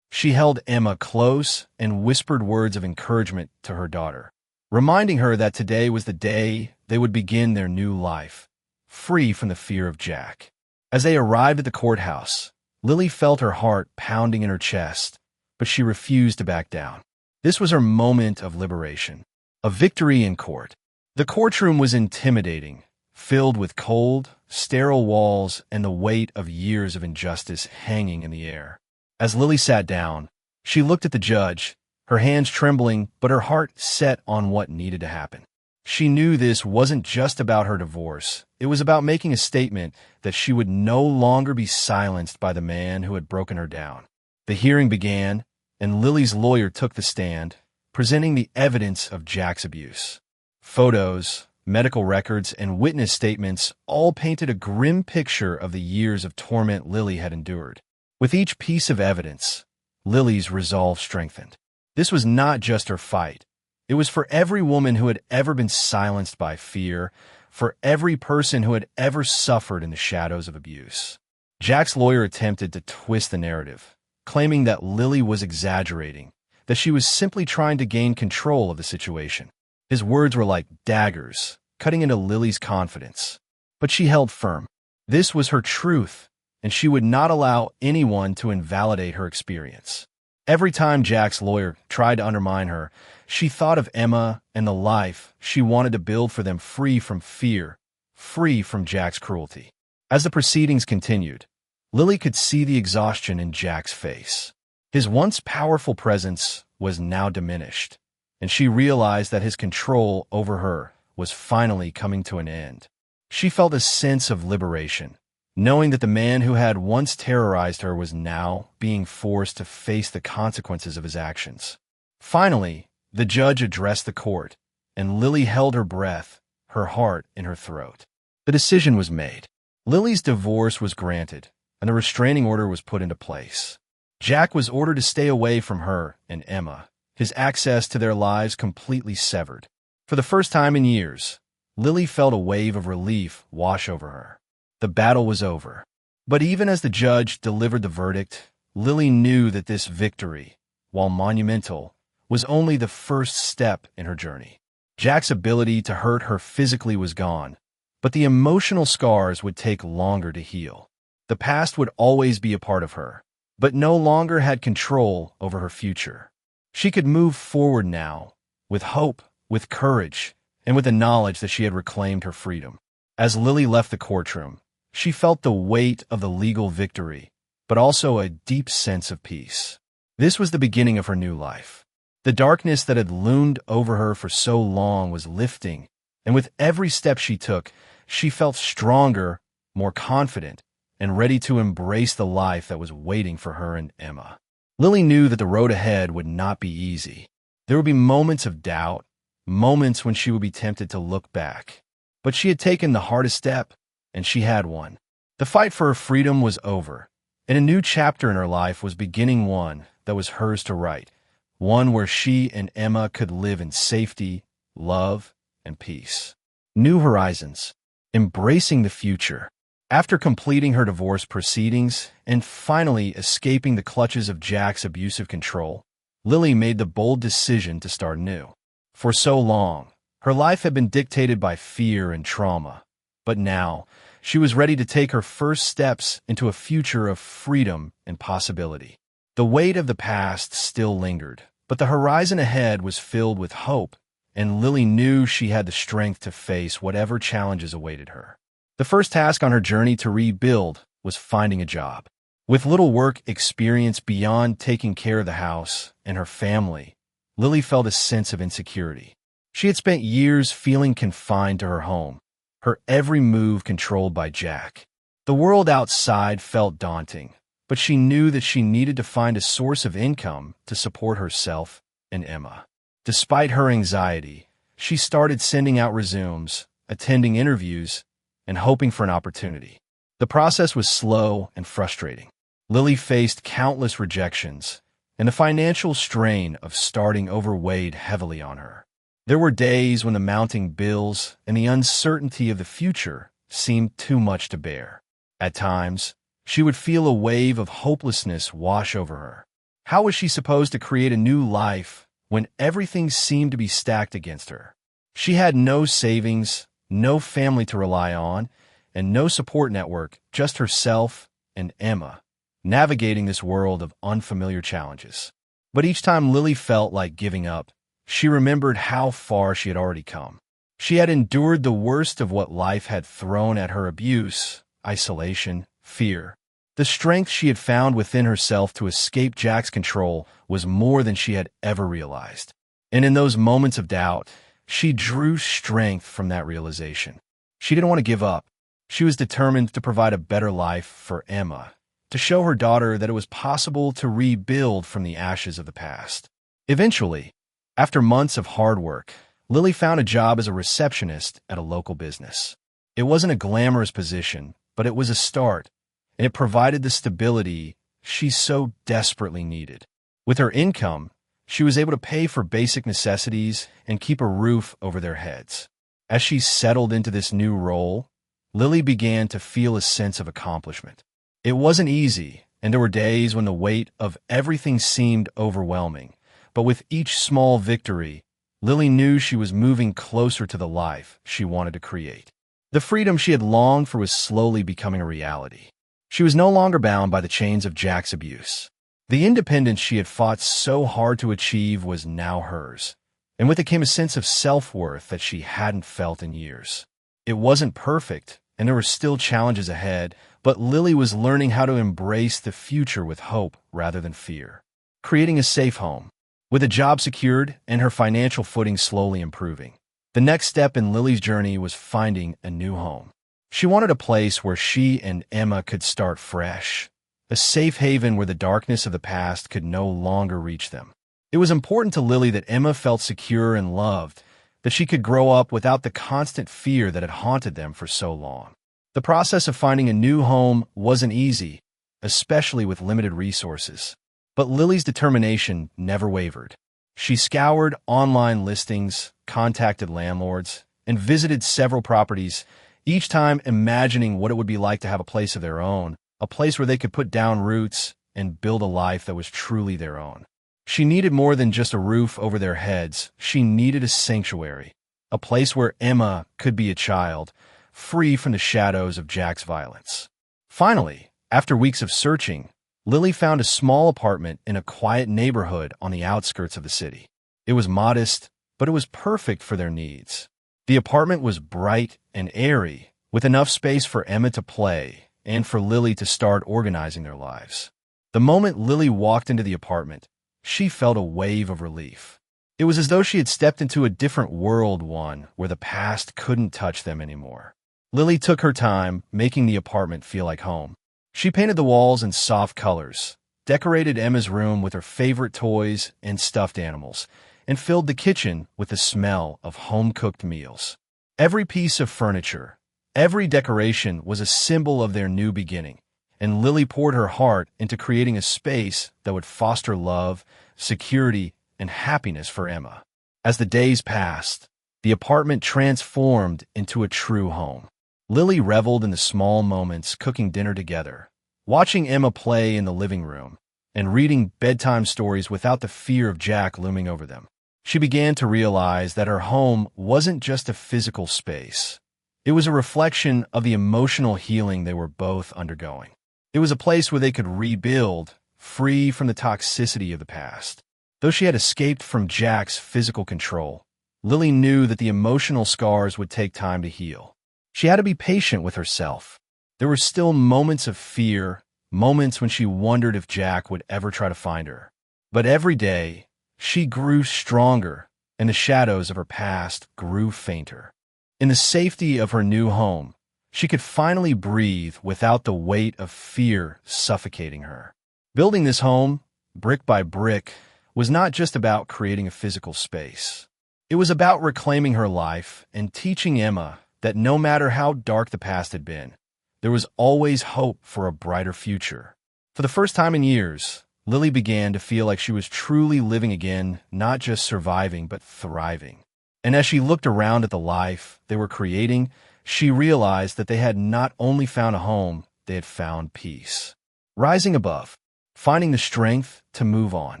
She held Emma close and whispered words of encouragement to her daughter, reminding her that today was the day they would begin their new life, free from the fear of Jack. As they arrived at the courthouse, Lily felt her heart pounding in her chest, but she refused to back down. This was her moment of liberation, a victory in court. The courtroom was intimidating, filled with cold, sterile walls and the weight of years of injustice hanging in the air. As Lily sat down, she looked at the judge, her hands trembling, but her heart set on what needed to happen. She knew this wasn't just about her divorce. It was about making a statement that she would no longer be silenced by the man who had broken her down. The hearing began, and Lily's lawyer took the stand, presenting the evidence of Jack's abuse. Photos, medical records, and witness statements all painted a grim picture of the years of torment Lily had endured. With each piece of evidence, Lily's resolve strengthened. This was not just her fight. It was for every woman who had ever been silenced by fear, for every person who had ever suffered in the shadows of abuse. Jack's lawyer attempted to twist the narrative, claiming that Lily was exaggerating, that she was simply trying to gain control of the situation. His words were like daggers, cutting into Lily's confidence. But she held firm. This was her truth, and she would not allow anyone to invalidate her experience. Every time Jack's lawyer tried to undermine her, she thought of Emma and the life she wanted to build for them, free from fear, free from Jack's cruelty. As the proceedings continued, Lily could see the exhaustion in Jack's face. His once powerful presence was now diminished, and she realized that his control over her was finally coming to an end. She felt a sense of liberation, knowing that the man who had once terrorized her was now being forced to face the consequences of his actions. Finally, the judge addressed the court, and Lily held her breath, her heart in her throat. The decision was made. Lily's divorce was granted, and the restraining order was put into place. Jack was ordered to stay away from her and Emma, his access to their lives completely severed. For the first time in years, Lily felt a wave of relief wash over her. The battle was over. But even as the judge delivered the verdict, Lily knew that this victory, while monumental, was only the first step in her journey. Jack's ability to hurt her physically was gone, but the emotional scars would take longer to heal. The past would always be a part of her, but no longer had control over her future. She could move forward now, with hope, with courage, and with the knowledge that she had reclaimed her freedom. As Lily left the courtroom, she felt the weight of the legal victory, but also a deep sense of peace. This was the beginning of her new life. The darkness that had loomed over her for so long was lifting, and with every step she took, she felt stronger, more confident, and ready to embrace the life that was waiting for her and Emma. Lily knew that the road ahead would not be easy. There would be moments of doubt, moments when she would be tempted to look back. But she had taken the hardest step, and she had won. The fight for her freedom was over, and a new chapter in her life was beginning, one that was hers to write, one where she and Emma could live in safety, love, and peace. New horizons, embracing the future. After completing her divorce proceedings and finally escaping the clutches of Jack's abusive control, Lily made the bold decision to start new. For so long, her life had been dictated by fear and trauma, but now she was ready to take her first steps into a future of freedom and possibility. The weight of the past still lingered, but the horizon ahead was filled with hope, and Lily knew she had the strength to face whatever challenges awaited her. The first task on her journey to rebuild was finding a job. With little work experience beyond taking care of the house and her family, Lily felt a sense of insecurity. She had spent years feeling confined to her home, her every move controlled by Jack. The world outside felt daunting, but she knew that she needed to find a source of income to support herself and Emma. Despite her anxiety, she started sending out resumes, attending interviews, and hoping for an opportunity. The process was slow and frustrating. Lily faced countless rejections, and the financial strain of starting over weighed heavily on her. There were days when the mounting bills and the uncertainty of the future seemed too much to bear. At times, she would feel a wave of hopelessness wash over her. How was she supposed to create a new life when everything seemed to be stacked against her? She had no savings, no family to rely on, and no support network, just herself and Emma, navigating this world of unfamiliar challenges. But each time Lily felt like giving up, she remembered how far she had already come. She had endured the worst of what life had thrown at her: abuse, isolation, fear. The strength she had found within herself to escape Jack's control was more than she had ever realized. And in those moments of doubt, she drew strength from that realization. She didn't want to give up. She was determined to provide a better life for Emma, to show her daughter that it was possible to rebuild from the ashes of the past. Eventually, after months of hard work, Lily found a job as a receptionist at a local business. It wasn't a glamorous position, but it was a start, and it provided the stability she so desperately needed. With her income, she was able to pay for basic necessities and keep a roof over their heads. As she settled into this new role, Lily began to feel a sense of accomplishment. It wasn't easy, and there were days when the weight of everything seemed overwhelming. But with each small victory, Lily knew she was moving closer to the life she wanted to create. The freedom she had longed for was slowly becoming a reality. She was no longer bound by the chains of Jack's abuse. The independence she had fought so hard to achieve was now hers, and with it came a sense of self-worth that she hadn't felt in years. It wasn't perfect, and there were still challenges ahead, but Lily was learning how to embrace the future with hope rather than fear. Creating a safe home. With a job secured and her financial footing slowly improving, the next step in Lily's journey was finding a new home. She wanted a place where she and Emma could start fresh, a safe haven where the darkness of the past could no longer reach them. It was important to Lily that Emma felt secure and loved, that she could grow up without the constant fear that had haunted them for so long. The process of finding a new home wasn't easy, especially with limited resources. But Lily's determination never wavered. She scoured online listings, contacted landlords, and visited several properties, each time imagining what it would be like to have a place of their own, a place where they could put down roots and build a life that was truly their own. She needed more than just a roof over their heads. She needed a sanctuary, a place where Emma could be a child, free from the shadows of Jack's violence. Finally, after weeks of searching, Lily found a small apartment in a quiet neighborhood on the outskirts of the city. It was modest, but it was perfect for their needs. The apartment was bright and airy, with enough space for Emma to play and for Lily to start organizing their lives. The moment Lily walked into the apartment, she felt a wave of relief. It was as though she had stepped into a different world, one where the past couldn't touch them anymore. Lily took her time, making the apartment feel like home. She painted the walls in soft colors, decorated Emma's room with her favorite toys and stuffed animals, and filled the kitchen with the smell of home-cooked meals. Every piece of furniture, every decoration was a symbol of their new beginning, and Lily poured her heart into creating a space that would foster love, security, and happiness for Emma. As the days passed, the apartment transformed into a true home. Lily reveled in the small moments, cooking dinner together, watching Emma play in the living room, and reading bedtime stories without the fear of Jack looming over them. She began to realize that her home wasn't just a physical space. It was a reflection of the emotional healing they were both undergoing. It was a place where they could rebuild, free from the toxicity of the past. Though she had escaped from Jack's physical control, Lily knew that the emotional scars would take time to heal. She had to be patient with herself. There were still moments of fear, moments when she wondered if Jack would ever try to find her. But every day, she grew stronger, and the shadows of her past grew fainter. In the safety of her new home, she could finally breathe without the weight of fear suffocating her. Building this home, brick by brick, was not just about creating a physical space. It was about reclaiming her life and teaching Emma that no matter how dark the past had been, there was always hope for a brighter future. For the first time in years, Lily began to feel like she was truly living again, not just surviving, but thriving. And as she looked around at the life they were creating, she realized that they had not only found a home, they had found peace. Rising above, finding the strength to move on.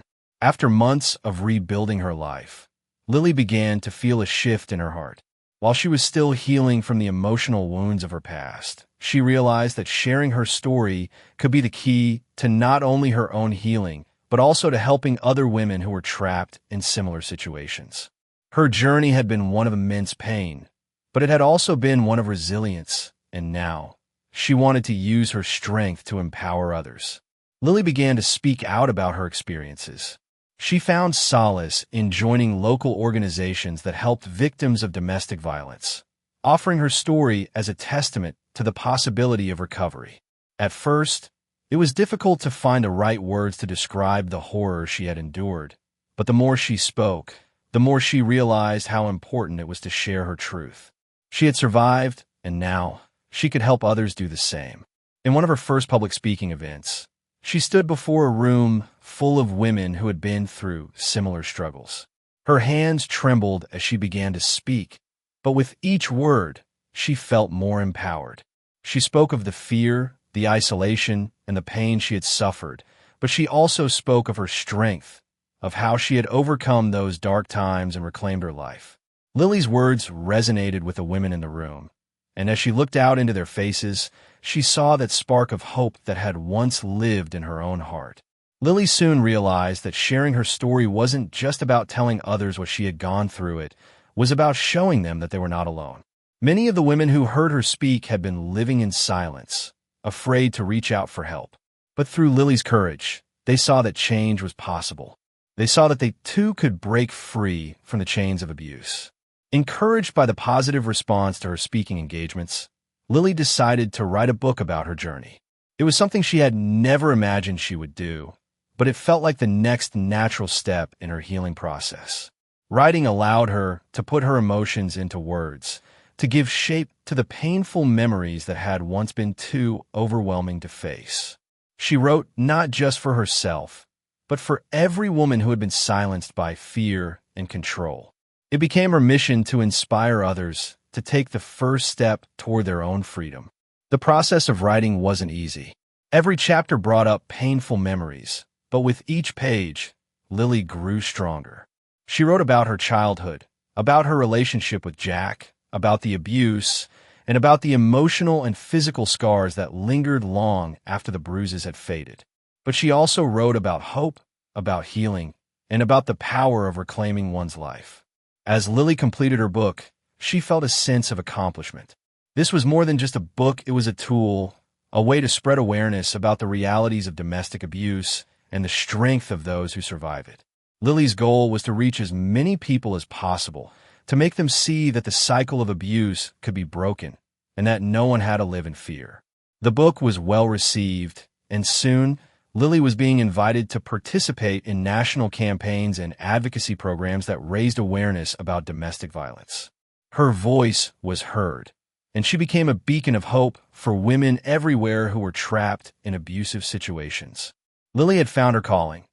After months of rebuilding her life, Lily began to feel a shift in her heart. While she was still healing from the emotional wounds of her past, she realized that sharing her story could be the key to not only her own healing, but also to helping other women who were trapped in similar situations. Her journey had been one of immense pain, but it had also been one of resilience, and now she wanted to use her strength to empower others. Lily began to speak out about her experiences. She found solace in joining local organizations that helped victims of domestic violence, offering her story as a testament to the possibility of recovery. At first, it was difficult to find the right words to describe the horror she had endured, but the more she spoke, the more she realized how important it was to share her truth. She had survived, and now she could help others do the same. In one of her first public speaking events, she stood before a room full of women who had been through similar struggles. Her hands trembled as she began to speak, but with each word, she felt more empowered. She spoke of the fear, the isolation, and the pain she had suffered, but she also spoke of her strength, of how she had overcome those dark times and reclaimed her life. Lily's words resonated with the women in the room, and as she looked out into their faces, she saw that spark of hope that had once lived in her own heart. Lily soon realized that sharing her story wasn't just about telling others what she had gone through, it was about showing them that they were not alone. Many of the women who heard her speak had been living in silence, afraid to reach out for help. But through Lily's courage, they saw that change was possible. They saw that they too could break free from the chains of abuse. Encouraged by the positive response to her speaking engagements, Lily decided to write a book about her journey. It was something she had never imagined she would do, but it felt like the next natural step in her healing process. Writing allowed her to put her emotions into words, to give shape to the painful memories that had once been too overwhelming to face. She wrote not just for herself, but for every woman who had been silenced by fear and control. It became her mission to inspire others to take the first step toward their own freedom. The process of writing wasn't easy. Every chapter brought up painful memories, but with each page, Lily grew stronger. She wrote about her childhood, about her relationship with Jack, about the abuse, and about the emotional and physical scars that lingered long after the bruises had faded. But she also wrote about hope, about healing, and about the power of reclaiming one's life. As Lily completed her book, she felt a sense of accomplishment. This was more than just a book, it was a tool, a way to spread awareness about the realities of domestic abuse and the strength of those who survive it. Lily's goal was to reach as many people as possible, to make them see that the cycle of abuse could be broken and that no one had to live in fear. The book was well received, and soon, Lily was being invited to participate in national campaigns and advocacy programs that raised awareness about domestic violence. Her voice was heard, and she became a beacon of hope for women everywhere who were trapped in abusive situations. Lily had found her calling.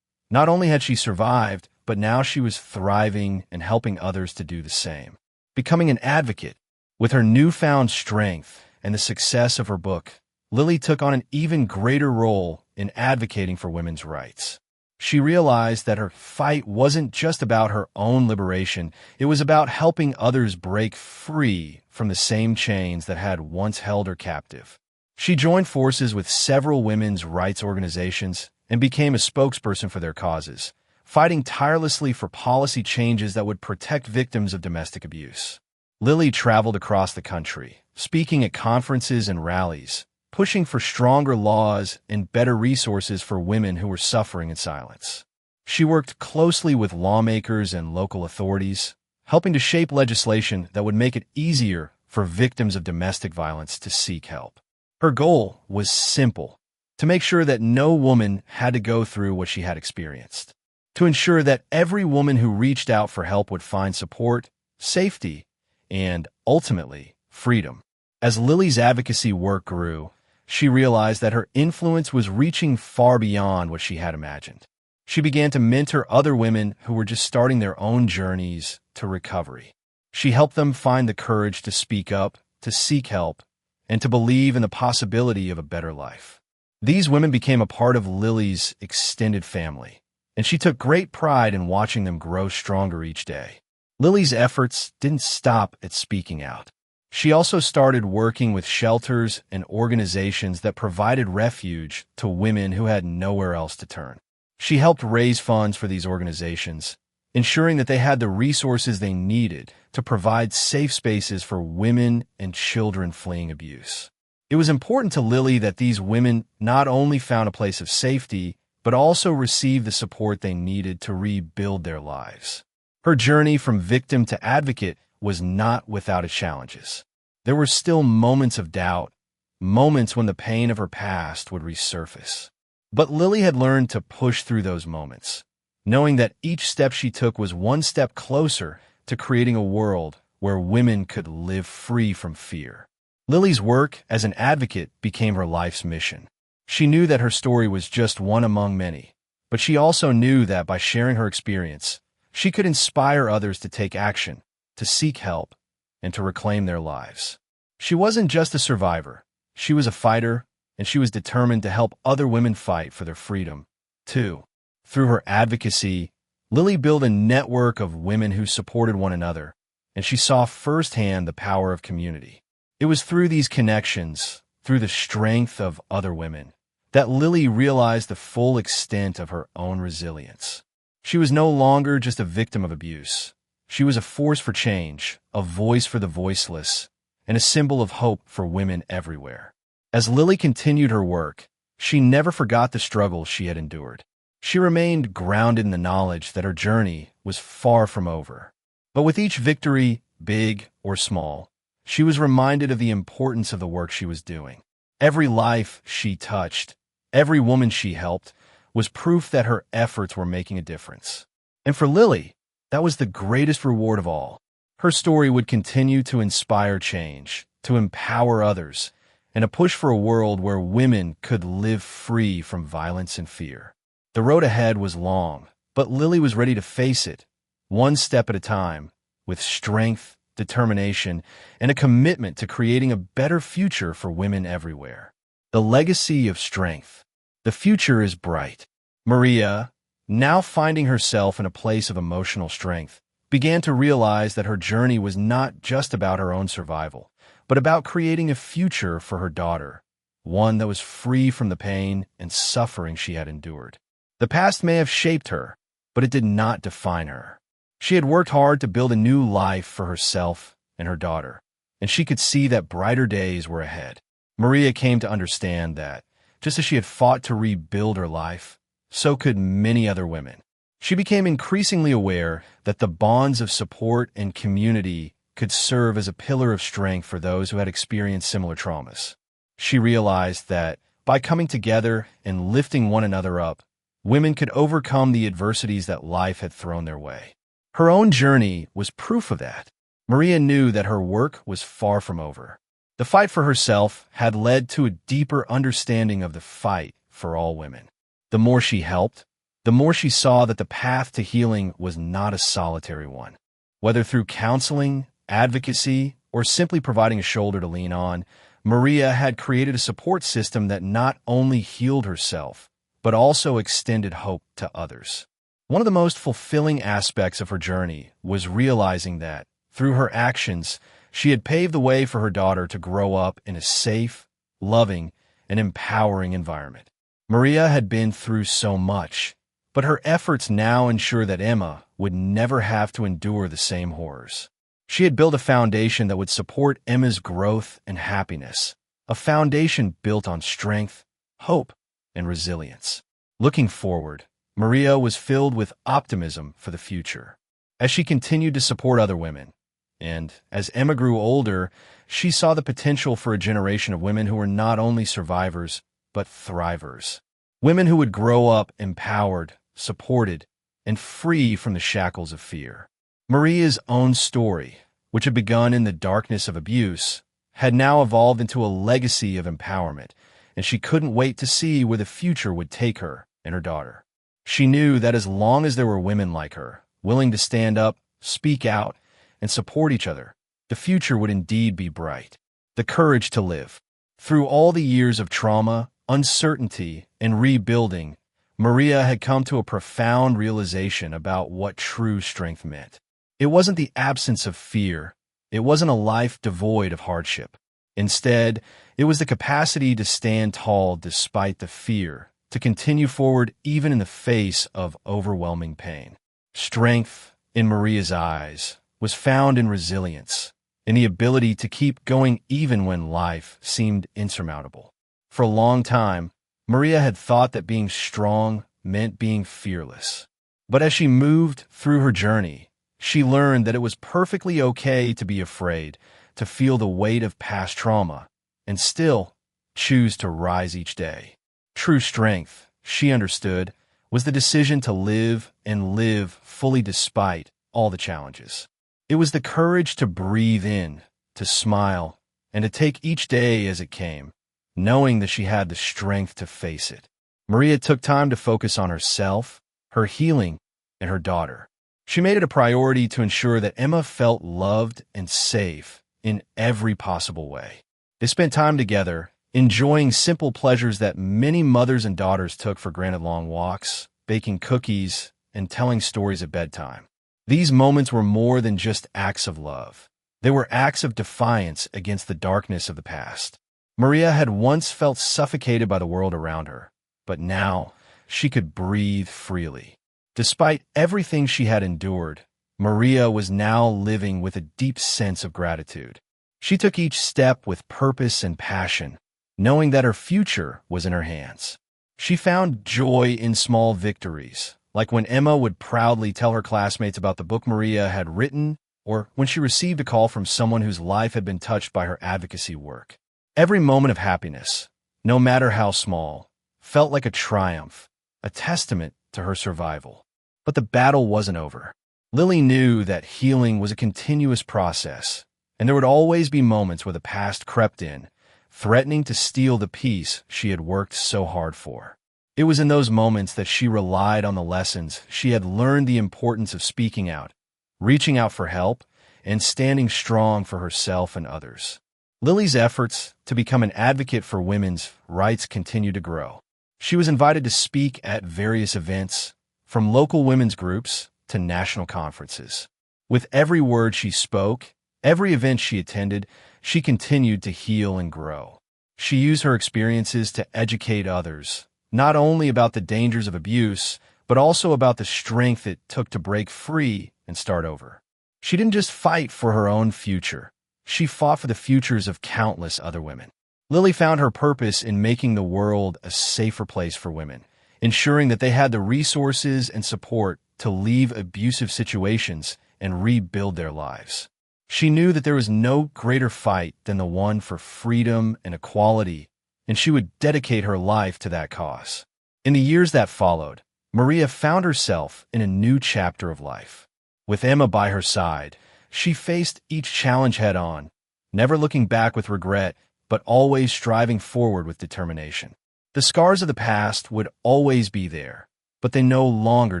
Not only had she survived, but now she was thriving and helping others to do the same. Becoming an advocate, with her newfound strength and the success of her book, Lily took on an even greater role in advocating for women's rights. She realized that her fight wasn't just about her own liberation, it was about helping others break free from the same chains that had once held her captive. She joined forces with several women's rights organizations and became a spokesperson for their causes, fighting tirelessly for policy changes that would protect victims of domestic abuse. Lily traveled across the country, speaking at conferences and rallies, pushing for stronger laws and better resources for women who were suffering in silence. She worked closely with lawmakers and local authorities, helping to shape legislation that would make it easier for victims of domestic violence to seek help. Her goal was simple: to make sure that no woman had to go through what she had experienced, to ensure that every woman who reached out for help would find support, safety, and, ultimately, freedom. As Lily's advocacy work grew, she realized that her influence was reaching far beyond what she had imagined. She began to mentor other women who were just starting their own journeys to recovery. She helped them find the courage to speak up, to seek help, and to believe in the possibility of a better life. These women became a part of Lily's extended family, and she took great pride in watching them grow stronger each day. Lily's efforts didn't stop at speaking out. She also started working with shelters and organizations that provided refuge to women who had nowhere else to turn. She helped raise funds for these organizations, ensuring that they had the resources they needed to provide safe spaces for women and children fleeing abuse. It was important to Lily that these women not only found a place of safety, but also received the support they needed to rebuild their lives. Her journey from victim to advocate was not without its challenges. There were still moments of doubt, moments when the pain of her past would resurface. But Lily had learned to push through those moments, knowing that each step she took was one step closer to creating a world where women could live free from fear. Lily's work as an advocate became her life's mission. She knew that her story was just one among many, but she also knew that by sharing her experience, she could inspire others to take action, to seek help, and to reclaim their lives. She wasn't just a survivor. She was a fighter, and she was determined to help other women fight for their freedom, too. Through her advocacy, Lily built a network of women who supported one another, and she saw firsthand the power of community. It was through these connections, through the strength of other women, that Lily realized the full extent of her own resilience. She was no longer just a victim of abuse. She was a force for change, a voice for the voiceless, and a symbol of hope for women everywhere. As Lily continued her work, she never forgot the struggles she had endured. She remained grounded in the knowledge that her journey was far from over. But with each victory, big or small, she was reminded of the importance of the work she was doing. Every life she touched, every woman she helped, was proof that her efforts were making a difference. And for Lily, that was the greatest reward of all. Her story would continue to inspire change, to empower others, and to push for a world where women could live free from violence and fear. The road ahead was long, but Lily was ready to face it, one step at a time, with strength, determination, and a commitment to creating a better future for women everywhere. The legacy of strength. The future is bright. Maria, now finding herself in a place of emotional strength, began to realize that her journey was not just about her own survival, but about creating a future for her daughter, one that was free from the pain and suffering she had endured. The past may have shaped her, but it did not define her. She had worked hard to build a new life for herself and her daughter, and she could see that brighter days were ahead. Maria came to understand that, just as she had fought to rebuild her life, so could many other women. She became increasingly aware that the bonds of support and community could serve as a pillar of strength for those who had experienced similar traumas. She realized that by coming together and lifting one another up, women could overcome the adversities that life had thrown their way. Her own journey was proof of that. Maria knew that her work was far from over. The fight for herself had led to a deeper understanding of the fight for all women. The more she helped, the more she saw that the path to healing was not a solitary one. Whether through counseling, advocacy, or simply providing a shoulder to lean on, Maria had created a support system that not only healed herself, but also extended hope to others. One of the most fulfilling aspects of her journey was realizing that, through her actions, she had paved the way for her daughter to grow up in a safe, loving, and empowering environment. Maria had been through so much, but her efforts now ensure that Emma would never have to endure the same horrors. She had built a foundation that would support Emma's growth and happiness, a foundation built on strength, hope, and resilience. Looking forward, Maria was filled with optimism for the future. As she continued to support other women, and as Emma grew older, she saw the potential for a generation of women who were not only survivors, but thrivers. Women who would grow up empowered, supported, and free from the shackles of fear. Maria's own story, which had begun in the darkness of abuse, had now evolved into a legacy of empowerment, and she couldn't wait to see where the future would take her and her daughter. She knew that as long as there were women like her, willing to stand up, speak out, and support each other, the future would indeed be bright. The courage to live. Through all the years of trauma, uncertainty, and rebuilding, Maria had come to a profound realization about what true strength meant. It wasn't the absence of fear. It wasn't a life devoid of hardship. Instead, it was the capacity to stand tall despite the fear, to continue forward even in the face of overwhelming pain. Strength, in Maria's eyes, was found in resilience, in the ability to keep going even when life seemed insurmountable. For a long time, Maria had thought that being strong meant being fearless. But as she moved through her journey, she learned that it was perfectly okay to be afraid, to feel the weight of past trauma, and still choose to rise each day. True strength, she understood, was the decision to live and live fully despite all the challenges. It was the courage to breathe in, to smile, and to take each day as it came, knowing that she had the strength to face it. Maria took time to focus on herself, her healing, and her daughter. She made it a priority to ensure that Emma felt loved and safe in every possible way. They spent time together, enjoying simple pleasures that many mothers and daughters took for granted: long walks, baking cookies, and telling stories at bedtime. These moments were more than just acts of love. They were acts of defiance against the darkness of the past. Maria had once felt suffocated by the world around her, but now she could breathe freely. Despite everything she had endured, Maria was now living with a deep sense of gratitude. She took each step with purpose and passion, knowing that her future was in her hands. She found joy in small victories, like when Emma would proudly tell her classmates about the book Maria had written, or when she received a call from someone whose life had been touched by her advocacy work. Every moment of happiness, no matter how small, felt like a triumph, a testament to her survival. But the battle wasn't over. Lily knew that healing was a continuous process, and there would always be moments where the past crept in, threatening to steal the peace she had worked so hard for. It was in those moments that she relied on the lessons she had learned, the importance of speaking out, reaching out for help, and standing strong for herself and others. Lily's efforts to become an advocate for women's rights continued to grow. She was invited to speak at various events, from local women's groups to national conferences. With every word she spoke, every event she attended, she continued to heal and grow. She used her experiences to educate others, not only about the dangers of abuse, but also about the strength it took to break free and start over. She didn't just fight for her own future. She fought for the futures of countless other women. Lily found her purpose in making the world a safer place for women, ensuring that they had the resources and support to leave abusive situations and rebuild their lives. She knew that there was no greater fight than the one for freedom and equality, and she would dedicate her life to that cause. In the years that followed, Maria found herself in a new chapter of life. With Emma by her side, she faced each challenge head-on, never looking back with regret, but always striving forward with determination. The scars of the past would always be there, but they no longer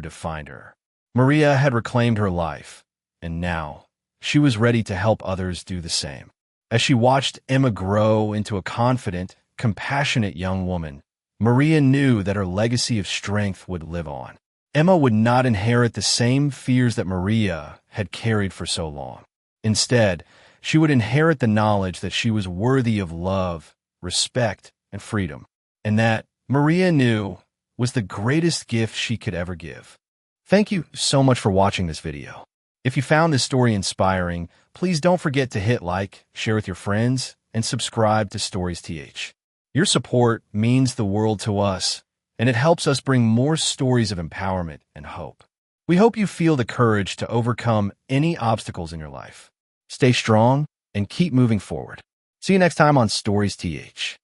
defined her. Maria had reclaimed her life, and now she was ready to help others do the same. As she watched Emma grow into a confident, compassionate young woman, Maria knew that her legacy of strength would live on. Emma would not inherit the same fears that Maria had carried for so long. Instead, she would inherit the knowledge that she was worthy of love, respect, and freedom, and that, Maria knew, was the greatest gift she could ever give. Thank you so much for watching this video. If you found this story inspiring, please don't forget to hit like, share with your friends, and subscribe to Stories TH. Your support means the world to us, and it helps us bring more stories of empowerment and hope. We hope you feel the courage to overcome any obstacles in your life. Stay strong and keep moving forward. See you next time on Stories TH.